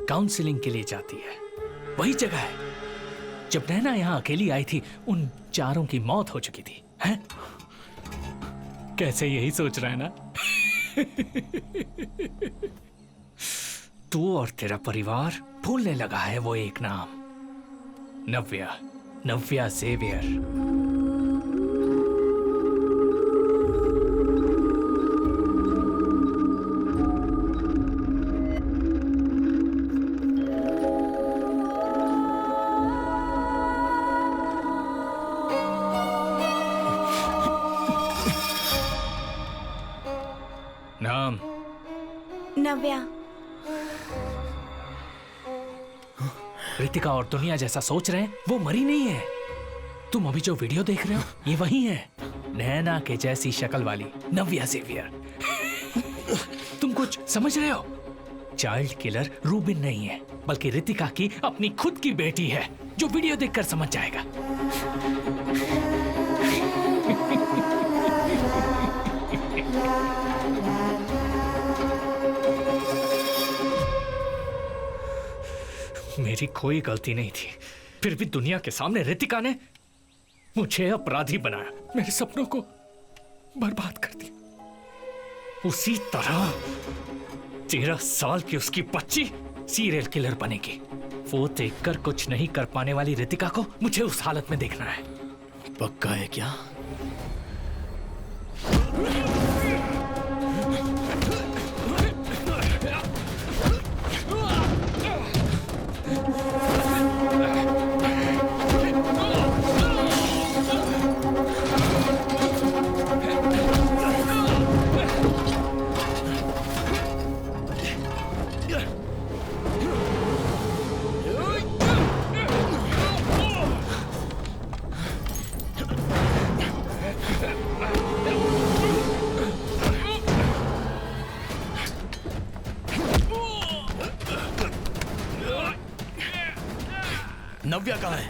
काउंसलिंग के लिए जाती है, वही जगह है। जब नैना यहाँ अकेली आई थी, उन चारों की मौत हो चुकी थी, हैं? कैसे यही सोच रहा है ना? तू और तेरा परिवार भूलने लगा है वो एक नाम, नव्या, नव्या जेवियर। नाम? नव्या। रितिका और दुनिया जैसा सोच रहे हैं, वो मरी नहीं है। तुम अभी जो वीडियो देख रहे हो, ये वही है, नैना के जैसी शक्ल वाली नव्या जेवियर। तुम कुछ समझ रहे हो? चाइल्ड किलर रूबिन नहीं है, बल्कि रितिका की अपनी खुद की बेटी है, जो वीडियो देखकर समझ जाएगा। मेरी कोई गलती नहीं थी, फिर भी दुनिया के सामने रितिका ने मुझे अपराधी बनाया, मेरे सपनों को बर्बाद कर दिया। उसी तरह 13 साल की उसकी बच्ची सीरियल किलर बनेगी। वो देखकर कुछ नहीं कर पाने वाली रितिका को मुझे उस हालत में देखना है। पक्का है क्या? नव्या कहाँ है?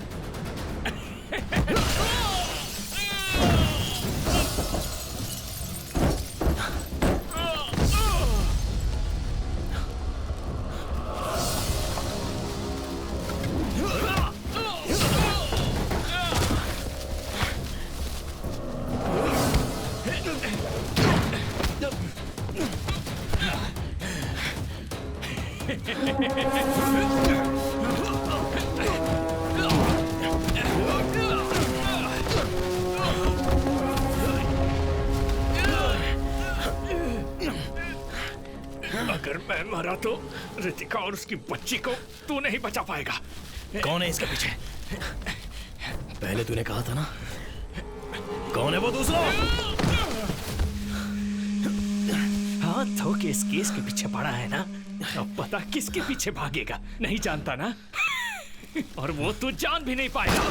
अगर मैं मरा तो रितिका और उसकी बच्ची को तू नहीं बचा पाएगा। कौन है इसके पीछे? पहले तूने कहा था ना, कौन है वो दूसरा? हाँ तो किस केस के पीछे पड़ा है ना, अब पता किसके पीछे भागेगा नहीं जानता ना। और वो तू जान भी नहीं पाएगा।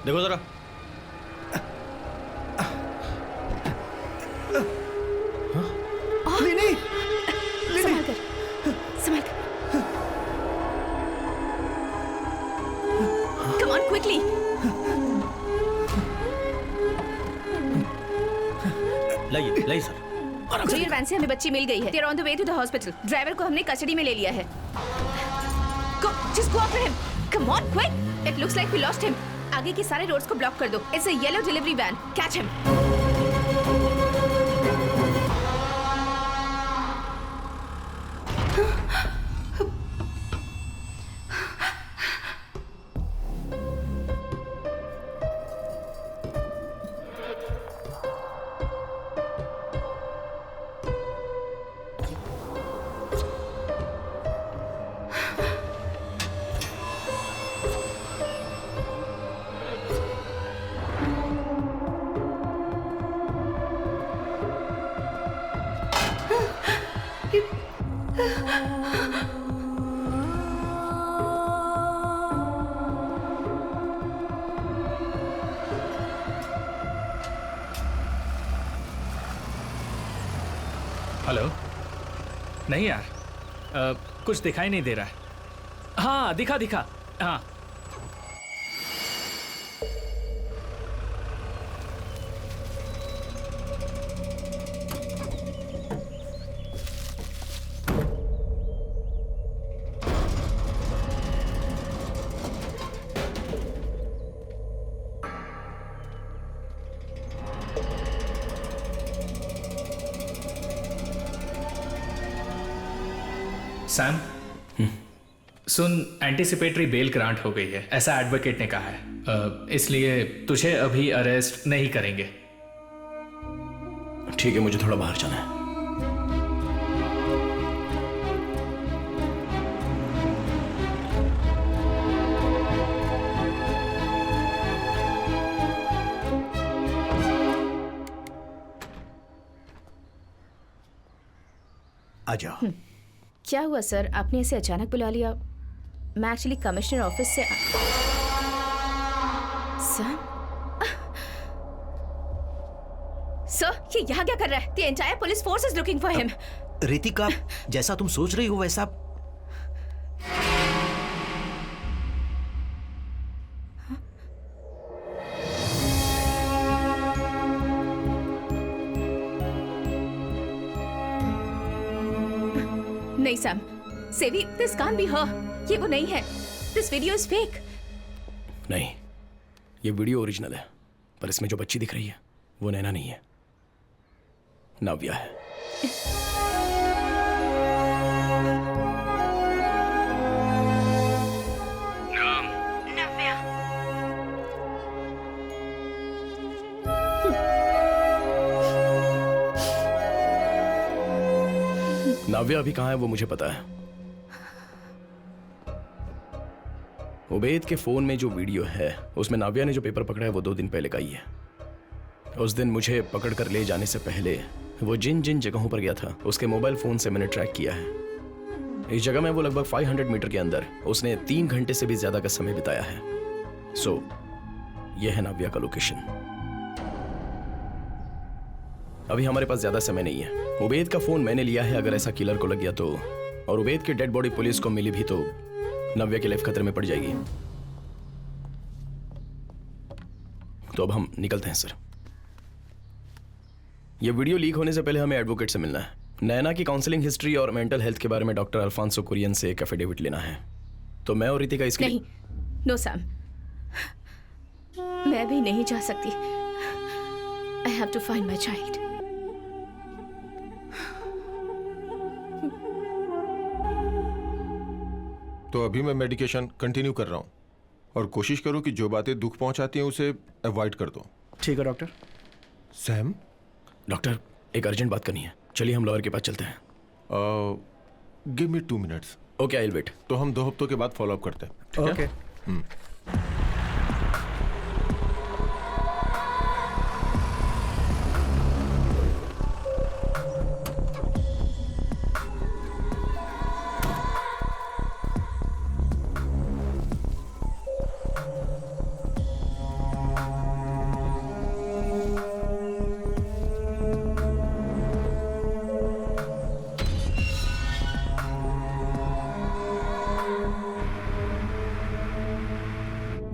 देखो जरा। लिनी, संभाल कर, संभाल कर। Come on, quickly. लाइए सर। कुरियर वैन से हमें बच्ची मिल गई है। They're on the way to the hospital. Driver को हमने कस्टडी में ले लिया है। Go, just go after him. Come on, quick. It looks like we lost him. आगे के सारे रोड्स को ब्लॉक कर दो। It's a yellow delivery van. Catch him. Hello. नहीं यार, कुछ दिखाई नहीं दे रहा है। हाँ दिखा हाँ। सैम, सुन, एंटीसिपेटरी बेल ग्रांट हो गई है, ऐसा एडवोकेट ने कहा है। इसलिए तुझे अभी अरेस्ट नहीं करेंगे। ठीक है, मुझे थोड़ा बाहर जाना है। आ जाओ। क्या हुआ सर, आपने इसे अचानक बुला लिया? मैं एक्चुअली कमिश्नर ऑफिस से सर, ये यहाँ क्या कर रहा है? The entire police force is looking for him. Ritika, जैसा तुम सोच रही हो वैसा नहीं सैम, सेवी, this can't be her. ये वो नहीं है. This video is fake. नहीं, ये वीडियो ओरिजिनल है, पर इसमें जो बच्ची दिख रही है वो नैना नहीं है, नव्या है। नव्या अभी कहाँ है वो मुझे पता है। उबैद के फोन में जो वीडियो है उसमें नाव्या ने जो पेपर पकड़ा है वो 2 दिन पहले का ही है। उस दिन मुझे पकड़ कर ले जाने से पहले वो जिन जिन जगहों पर गया था उसके मोबाइल फोन से मैंने ट्रैक किया है। इस जगह में वो लगभग 500 मीटर के अंदर उसने 3 घंटे से भी ज्यादा का समय बिताया है। सो यह है नाव्या का लोकेशन। अभी हमारे पास ज्यादा समय नहीं है। उबैद का फोन मैंने लिया है, अगर ऐसा किलर को लग गया तो, और उबैद की डेड बॉडी पुलिस को मिली भी तो नव्या की लाइफ खतरे में पड़ जाएगी। तो अब हम निकलते हैं सर। यह वीडियो लीक होने से पहले हमें एडवोकेट से मिलना है। नैना की काउंसलिंग हिस्ट्री और मेंटल हेल्थ के बारे में डॉक्टर अल्फांसो कुरियन से एक एफिडेविट लेना है। तो मैं और रितिका इसके नहीं, नो सैम, मैं भी नहीं जा सकती। I have to find my child. तो अभी मैं मेडिकेशन कंटिन्यू कर रहा हूँ और कोशिश करो कि जो बातें दुख पहुंचाती हैं उसे अवॉइड कर दो। ठीक है डॉक्टर। सैम, डॉक्टर एक अर्जेंट बात करनी है, चलिए हम लॉयर के पास चलते हैं। Give me 2 minutes. Okay, I will wait. तो हम 2 हफ्तों के बाद फॉलो अप करते हैं, ठीक है?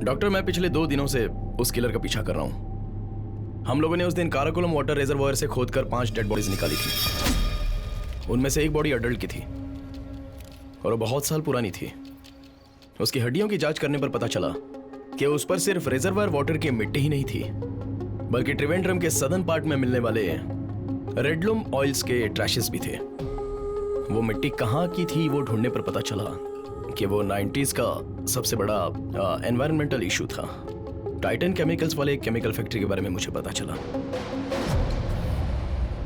डॉक्टर, मैं पिछले 2 दिनों से उस किलर का पीछा कर रहा हूं। हम लोगों ने उस दिन काराकोलम वाटर रिजर्वायर से खोदकर 5 डेड बॉडीज निकाली थी। उनमें से एक बॉडी अडल्ट की थी और वो बहुत साल पुरानी थी। उसकी हड्डियों की जांच करने पर पता चला कि उस पर सिर्फ रिजर्वायर वाटर की मिट्टी ही नहीं थी, बल्कि ट्रिवेंड्रम के सदर्न पार्ट में मिलने वाले रेडलूम ऑयल्स के ट्रैशेस भी थे। वो मिट्टी कहाँ की थी वो ढूंढने पर पता चला कि वो 90s का सबसे बड़ा एनवायरमेंटल इशू था। टाइटन केमिकल्स वाले एक केमिकल फैक्ट्री के बारे में मुझे पता चला।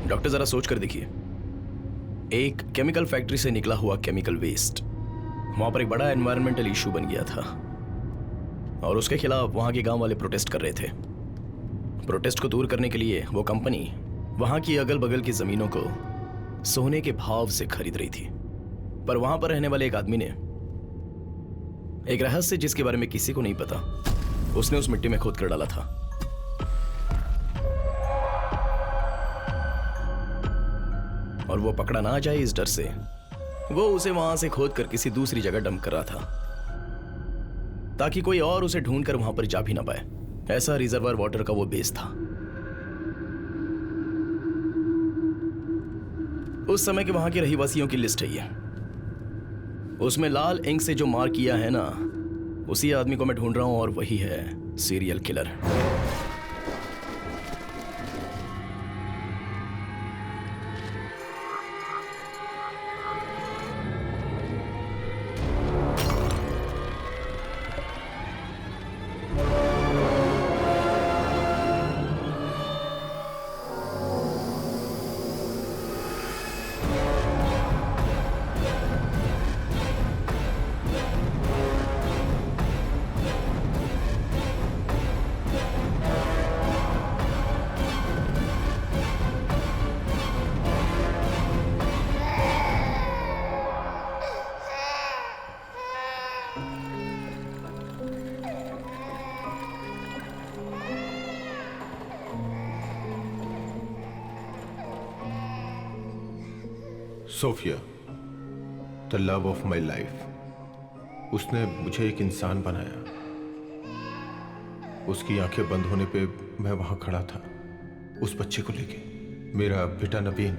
डॉक्टर जरा सोच कर देखिए, एक केमिकल फैक्ट्री से निकला हुआ केमिकल वेस्ट वहां पर एक बड़ा एनवायरमेंटल इशू बन गया था और उसके खिलाफ वहां के गांव वाले प्रोटेस्ट कर रहे थे। प्रोटेस्ट को दूर करने के लिए वो कंपनी वहां की अगल बगल की जमीनों को सोने के भाव से खरीद रही थी। पर वहां पर रहने वाले एक आदमी ने एक रहस्य जिसके बारे में किसी को नहीं पता, उसने उस मिट्टी में खोद कर डाला था। और वो पकड़ा ना जाए इस डर से वो उसे वहां से खोद कर किसी दूसरी जगह डंप कर रहा था, ताकि कोई और उसे ढूंढ कर वहां पर जा भी ना पाए। ऐसा रिजर्वायर वाटर का वो बेस था। उस समय के वहां के रहीवासियों की लिस्ट है ये। उसमें लाल इंक से जो मार्क किया है ना, उसी आदमी को मैं ढूंढ रहा हूं और वही है serial killer. Sophia, the love of my life. उसने मुझे एक इंसान बनाया। उसकी आंखें बंद होने पे मैं वहां खड़ा था उस बच्चे को लेके। मेरा बेटा नवीन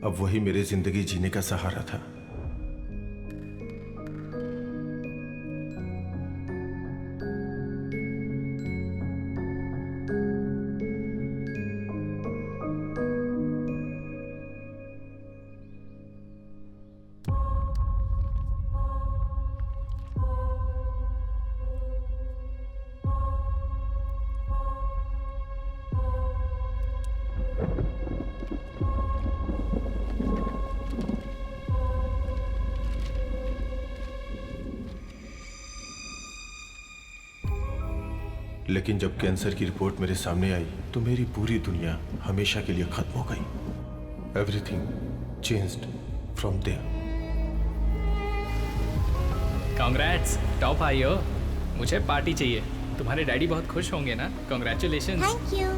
अब वही मेरे जिंदगी जीने का सहारा था। लेकिन जब कैंसर की रिपोर्ट मेरे सामने आई तो मेरी पूरी दुनिया हमेशा के लिए खत्म हो गई। Everything changed from there. Congrats, top आई हो। मुझे पार्टी चाहिए। तुम्हारे डैडी बहुत खुश होंगे ना। कांग्रेचुलेशंस। Thank you.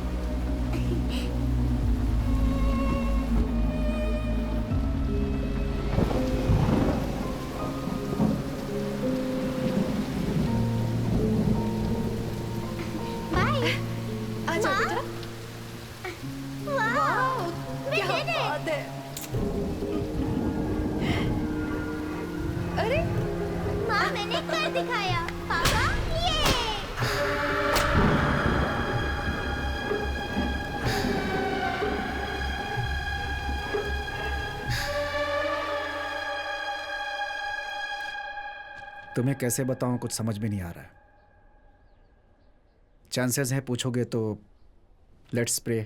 तुम्हें कैसे बताऊं, कुछ समझ में नहीं आ रहा है। चांसेस हैं पूछोगे तो लेट्स प्रे।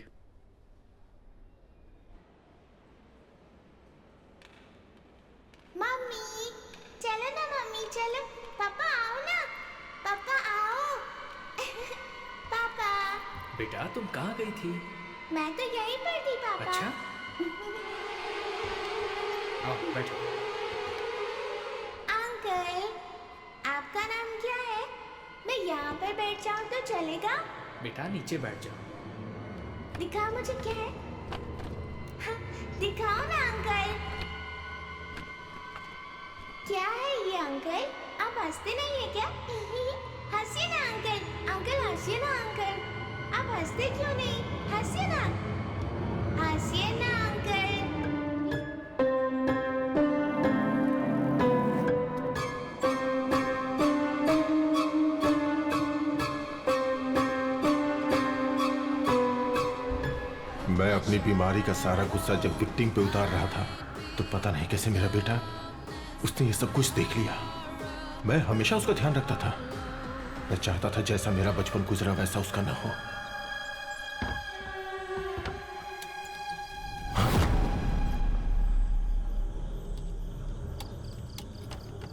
मम्मी चलो ना, मम्मी चलो। पापा आओ ना, पापा आओ। पापा। बेटा तुम कहाँ गई थी? मैं तो यहीं पर थी पापा। अच्छा, आओ बैठो। अंकल, आपका नाम क्या है? मैं यहाँ पर बैठ जाऊँ तो चलेगा? बेटा नीचे बैठ जाओ। दिखाओ मुझे क्या है। हाँ, दिखाओ ना अंकल। क्या है ये अंकल? आप हंसते नहीं है क्या? हंसिए ना अंकल। अंकल हंसिए ना अंकल। आप हंसते क्यों नहीं? हंसिए ना, हंसिए ना अंकल। मैं अपनी बीमारी का सारा गुस्सा जब विक्टिम पे उतार रहा था तो पता नहीं कैसे मेरा बेटा, उसने ये सब कुछ देख लिया। मैं हमेशा उसका ध्यान रखता था। मैं चाहता था जैसा मेरा बचपन गुजरा वैसा उसका ना हो।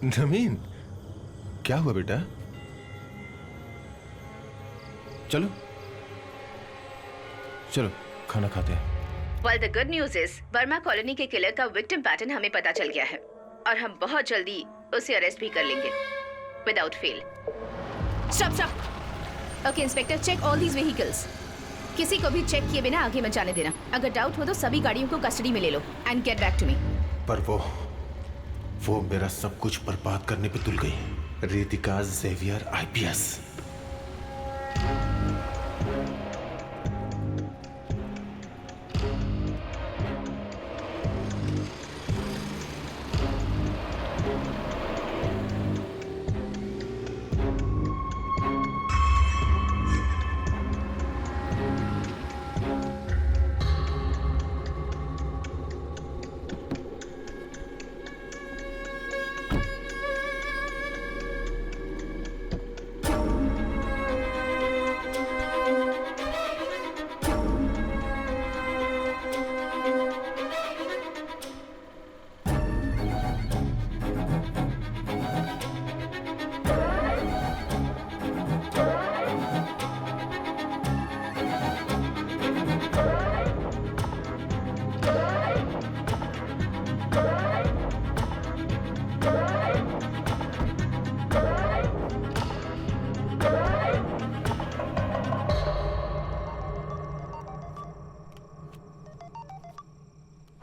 नवीन, क्या हुआ बेटा? चलो चलो खाना खाते हैं। Well, the good news is, Verma colony के किलर का विक्टिम पैटर्न हमें पता चल गया है और हम बहुत जल्दी उसे अरेस्ट भी कर लेंगे without fail. Stop. Okay inspector, check all these vehicles. किसी को भी चेक किए बिना आगे मत जाने देना। अगर डाउट हो तो सभी गाड़ियों को कस्टडी में ले लो and get back to me. पर वो मेरा सब कुछ बर्बाद करने पे तुल गई। Ritika Xavier IPS।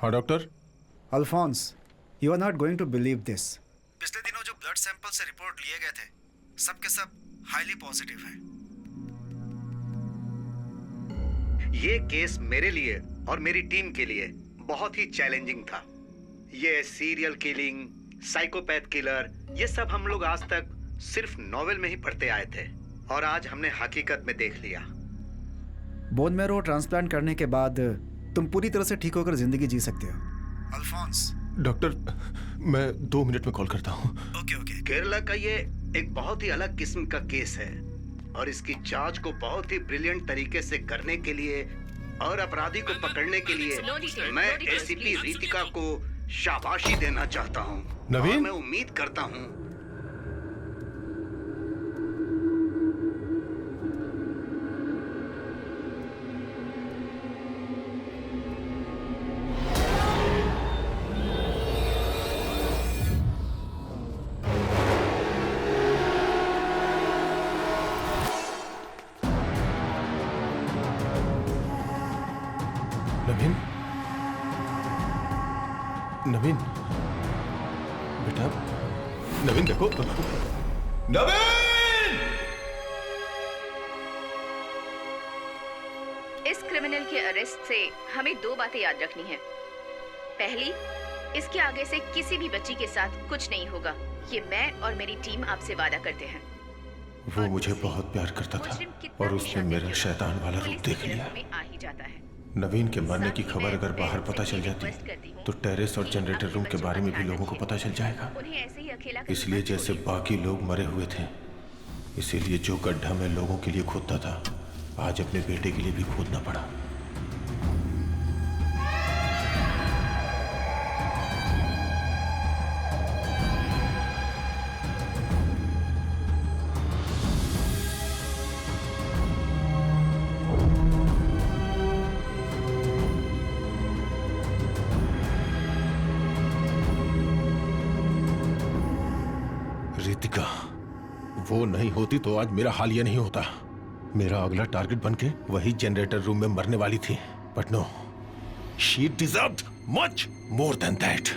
हाँ doctor. Alphonse, you are not going to believe this. पिछले दिनों जो ब्लड सैंपल से रिपोर्ट लिए गए थे, सब के सब हाईली पॉजिटिव है। ये केस मेरे लिए और मेरी टीम के लिए बहुत ही चैलेंजिंग था। ये सीरियल किलिंग, साइकोपैथ किलर, ये सब हम लोग आज तक सिर्फ नॉवेल में ही पढ़ते आए थे और आज हमने हकीकत में देख लिया। बोन मैरो ट्रांसप्लांट करने के बाद तुम पूरी तरह से ठीक होकर जिंदगी जी सकते हो। अल्फोंस। डॉक्टर, मैं 2 मिनट में कॉल करता हूँ। Okay okay. केरला का ये एक बहुत ही अलग किस्म का केस है और इसकी जांच को बहुत ही ब्रिलियंट तरीके से करने के लिए और अपराधी को पकड़ने के लिए मैं एसीपी रितिका को शाबाशी देना चाहता हूँ। नवीन? और मैं उम्मीद करता हूँ नवीन, नवीन बेटा, नवीन देखो, नवीन! इस क्रिमिनल के अरेस्ट से हमें 2 बातें याद रखनी है। पहली, इसके आगे से किसी भी बच्ची के साथ कुछ नहीं होगा। ये मैं और मेरी टीम आपसे वादा करते हैं। वो मुझे बहुत प्यार करता था और उसने मेरा शैतान वाला रूप देख लिया। आ ही जाता है। नवीन के मरने की खबर अगर बाहर पता चल जाती तो टेरेस और जनरेटर रूम के बारे में भी लोगों को पता चल जाएगा। उन्हें ऐसे ही अकेला इसलिए जैसे बाकी लोग मरे हुए थे, इसीलिए जो गड्ढा मैं लोगों के लिए खोदता था, आज अपने बेटे के लिए भी खोदना पड़ा। रितिका, वो नहीं होती तो आज मेरा हाल ये नहीं होता। मेरा अगला टारगेट बनके वही जनरेटर रूम में मरने वाली थी, but no, she deserved much more than that.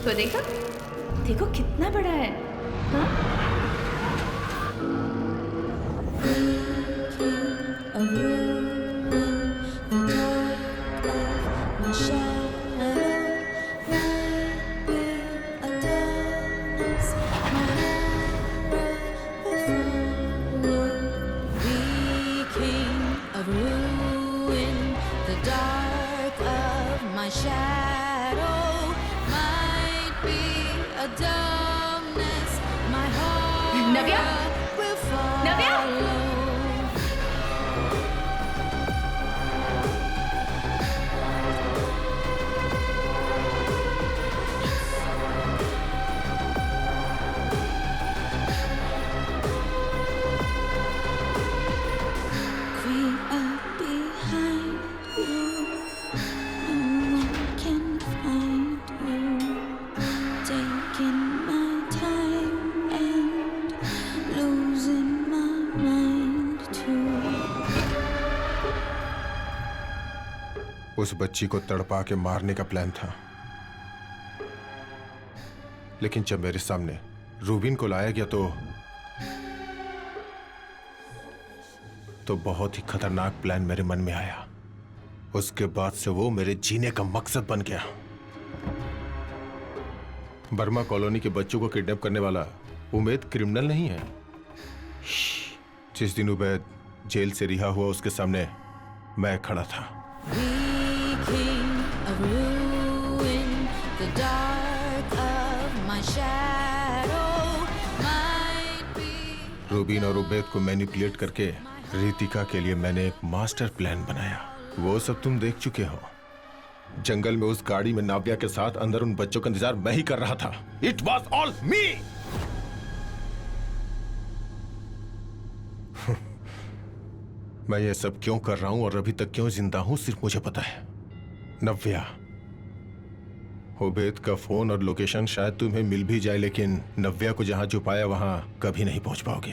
तो देखो, देखो कितना बड़ा है। हाँ? नव्या, नव्या, उस बच्ची को तड़पा के मारने का प्लान था, लेकिन जब मेरे सामने रूबिन को लाया गया तो बहुत ही खतरनाक प्लान मेरे मन में आया। उसके बाद से वो मेरे जीने का मकसद बन गया। बर्मा कॉलोनी के बच्चों को किडनैप करने वाला उमैद क्रिमिनल नहीं है। जिस दिन उमैद जेल से रिहा हुआ, उसके सामने मैं खड़ा था। रूबिन और उबैद को मैनिपुलेट करके रितिका के लिए मैंने एक मास्टर प्लान बनाया। वो सब तुम देख चुके हो। जंगल में उस गाड़ी में नाव्या के साथ अंदर उन बच्चों का इंतजार मैं ही कर रहा था। इट वॉज ऑल मी। मैं ये सब क्यों कर रहा हूं और अभी तक क्यों जिंदा हूं, सिर्फ मुझे पता है। नव्या, उबैद का फोन और लोकेशन शायद तुम्हें मिल भी जाए, लेकिन नव्या को जहां छुपाया वहां कभी नहीं पहुंच पाओगे।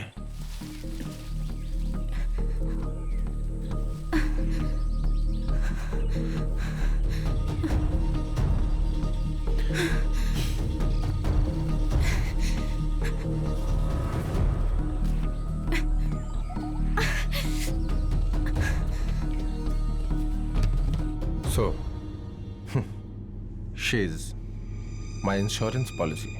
So, she's my insurance policy.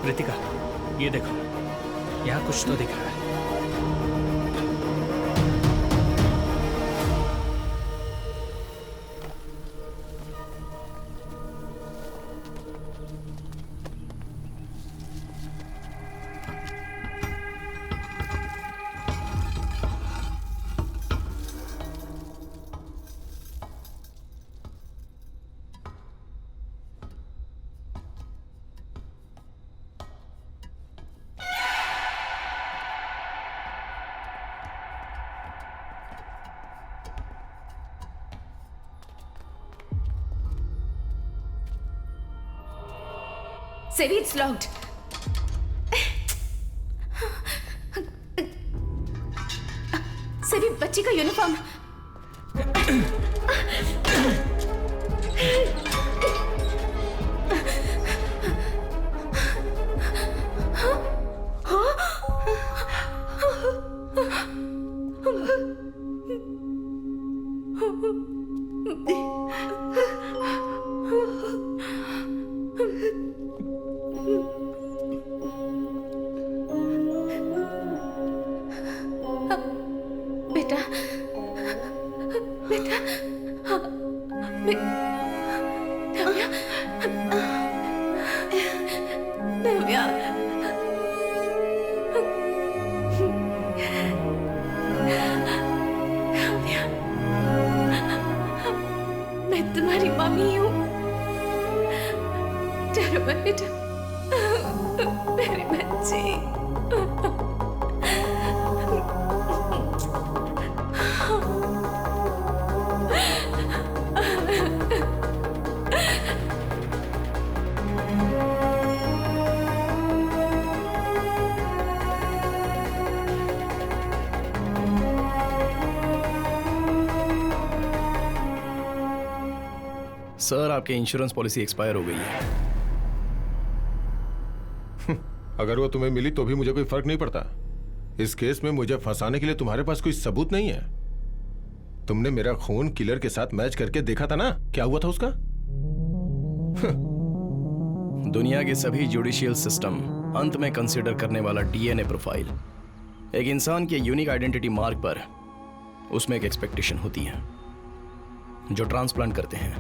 Ritika, ये देखो, यहाँ कुछ तो दिख रहा है। सेवी, इट्स लॉक्ड। सेवी, बच्ची का यूनिफॉर्म। बेटा, बेटा, नव्या, नव्या, नव्या, मैं तुम्हारी मम्मी हूँ। डरो मत बेटा, मेरी बच्ची। सर, आपकी इंश्योरेंस पॉलिसी एक्सपायर हो गई है। अगर वो तुम्हें मिली तो भी मुझे कोई फर्क नहीं पड़ता। इस केस में मुझे फंसाने के लिए तुम्हारे पास कोई सबूत नहीं है। तुमने मेरा खून किलर के साथ मैच करके देखा था ना, क्या हुआ था उसका? दुनिया के सभी जुडिशियल सिस्टम अंत में कंसीडर करने वाला डीएनए प्रोफाइल। एक इंसान के यूनिक आइडेंटिटी मार्क पर उसमें एक एक्सपेक्टेशन होती है। जो ट्रांसप्लांट करते हैं,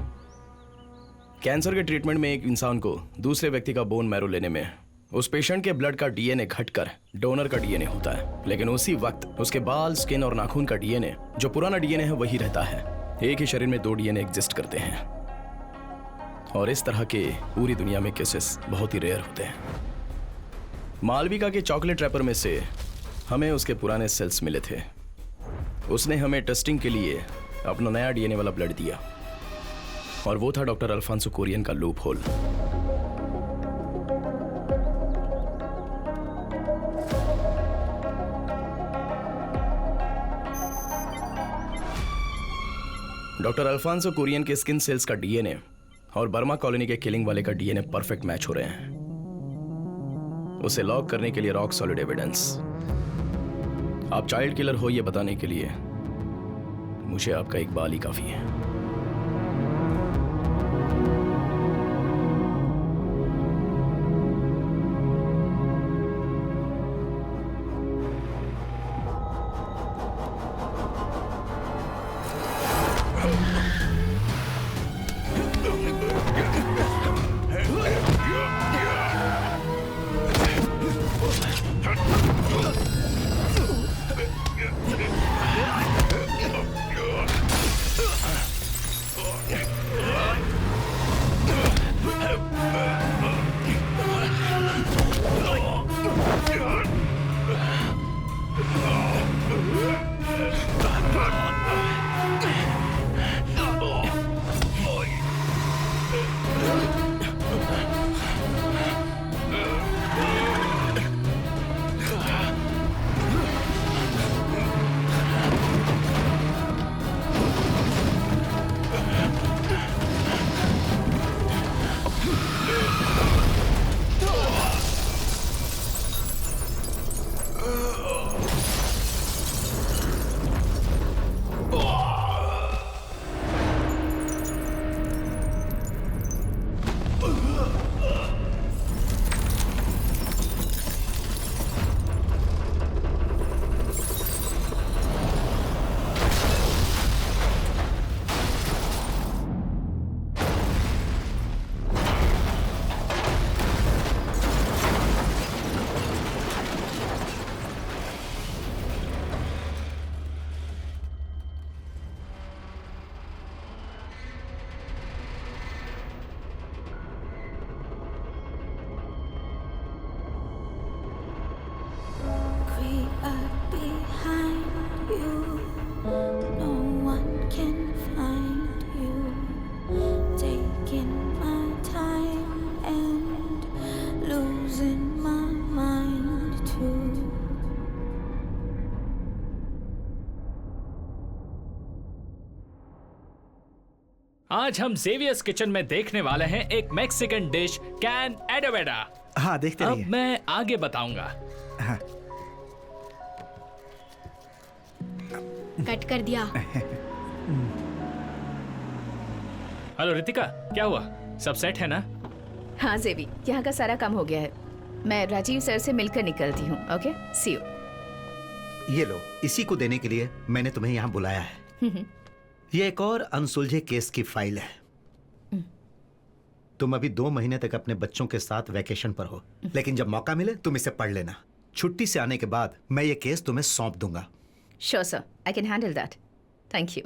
कैंसर के ट्रीटमेंट में एक इंसान को दूसरे व्यक्ति का बोन मैरो लेने में उस पेशेंट के ब्लड का डीएनए घटकर डोनर का डीएनए होता है, लेकिन उसी वक्त उसके बाल, स्किन और नाखून का डीएनए, जो पुराना डीएनए है, वही रहता है। एक ही शरीर में दो डीएनए एग्जिस्ट करते हैं, और इस तरह के पूरी दुनिया में केसेस बहुत ही रेयर होते हैं। मालविका के चॉकलेट रैपर में से हमें उसके पुराने सेल्स मिले थे। उसने हमें टेस्टिंग के लिए अपना नया डीएनए वाला ब्लड दिया, और वो था डॉक्टर अल्फांसो कुरियन का loophole. Doctor Alphonso Kurian के स्किन सेल्स का डीएनए और बर्मा कॉलोनी के किलिंग वाले का डीएनए परफेक्ट मैच हो रहे हैं। उसे लॉक करने के लिए रॉक सॉलिड एविडेंस। आप चाइल्ड किलर हो ये बताने के लिए मुझे आपका एक बाल ही काफी है। आज हम जेवियर्स किचन में देखने वाले हैं एक मैक्सिकन डिश कैन एडोवेडा। हाँ, देखते अब रहिए। मैं आगे बताऊंगा। हाँ। कट कर दिया। हेलो रितिका, क्या हुआ? सब सेट है ना? हाँ जेबी, यहाँ का सारा काम हो गया है। मैं राजीव सर से मिलकर निकलती हूँ। Okay, see you. ये लो, इसी को देने के लिए मैंने तुम्हें यहाँ बुलाया है। ये एक और अनसुलझे केस की फाइल है। तुम अभी 2 महीने तक अपने बच्चों के साथ वैकेशन पर हो, लेकिन जब मौका मिले तुम इसे पढ़ लेना। छुट्टी से आने के बाद मैं ये केस तुम्हें सौंप दूंगा। Sure sir, I can handle that. Thank you.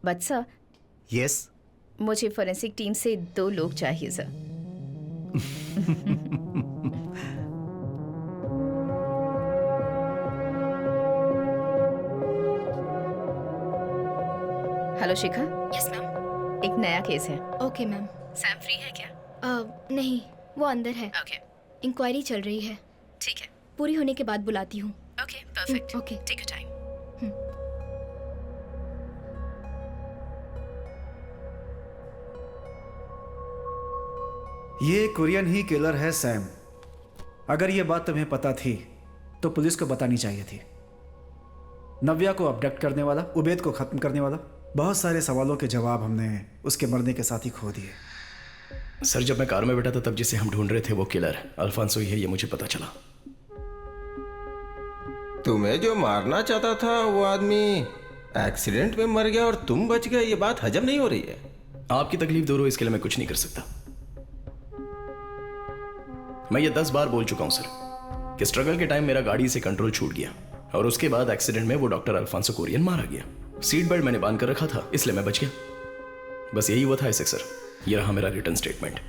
But sir. Yes. मुझे फोरेंसिक टीम से 2 लोग चाहिए sir. Hello Shikha. Yes ma'am. एक नया केस है। Okay ma'am. सैम फ्री है क्या? नहीं, वो अंदर है। ओके। इंक्वायरी चल रही है। ठीक है। पूरी होने के बाद बुलाती हूँ। Okay, perfect. Okay. Take your time. ये कोरियन ही किलर है सैम। अगर ये बात तुम्हें पता थी तो पुलिस को बतानी चाहिए थी। नव्या को अबडक्ट करने वाला, उबैद को खत्म करने वाला, बहुत सारे सवालों के जवाब हमने उसके मरने के साथ ही खो दिए। सर, जब मैं कार में बैठा था तब जिसे हम ढूंढ रहे थे वो किलर अल्फांसो ही है, ये मुझे पता चला। तुम्हें जो मारना चाहता था वो आदमी एक्सीडेंट में मर गया और तुम बच गए, ये बात हजम नहीं हो रही है। आपकी तकलीफ दूर हो इसके लिए मैं कुछ नहीं कर सकता। मैं ये 10 बार बोल चुका हूं सर कि स्ट्रगल के टाइम मेरा गाड़ी से कंट्रोल छूट गया और उसके बाद एक्सीडेंट में वो डॉक्टर अल्फांसो कोरियन मारा गया। सीट बेल्ट मैंने बांध कर रखा था इसलिए मैं बच गया। बस यही हुआ था ऐसे सर। ये रहा मेरा रिटर्न स्टेटमेंट।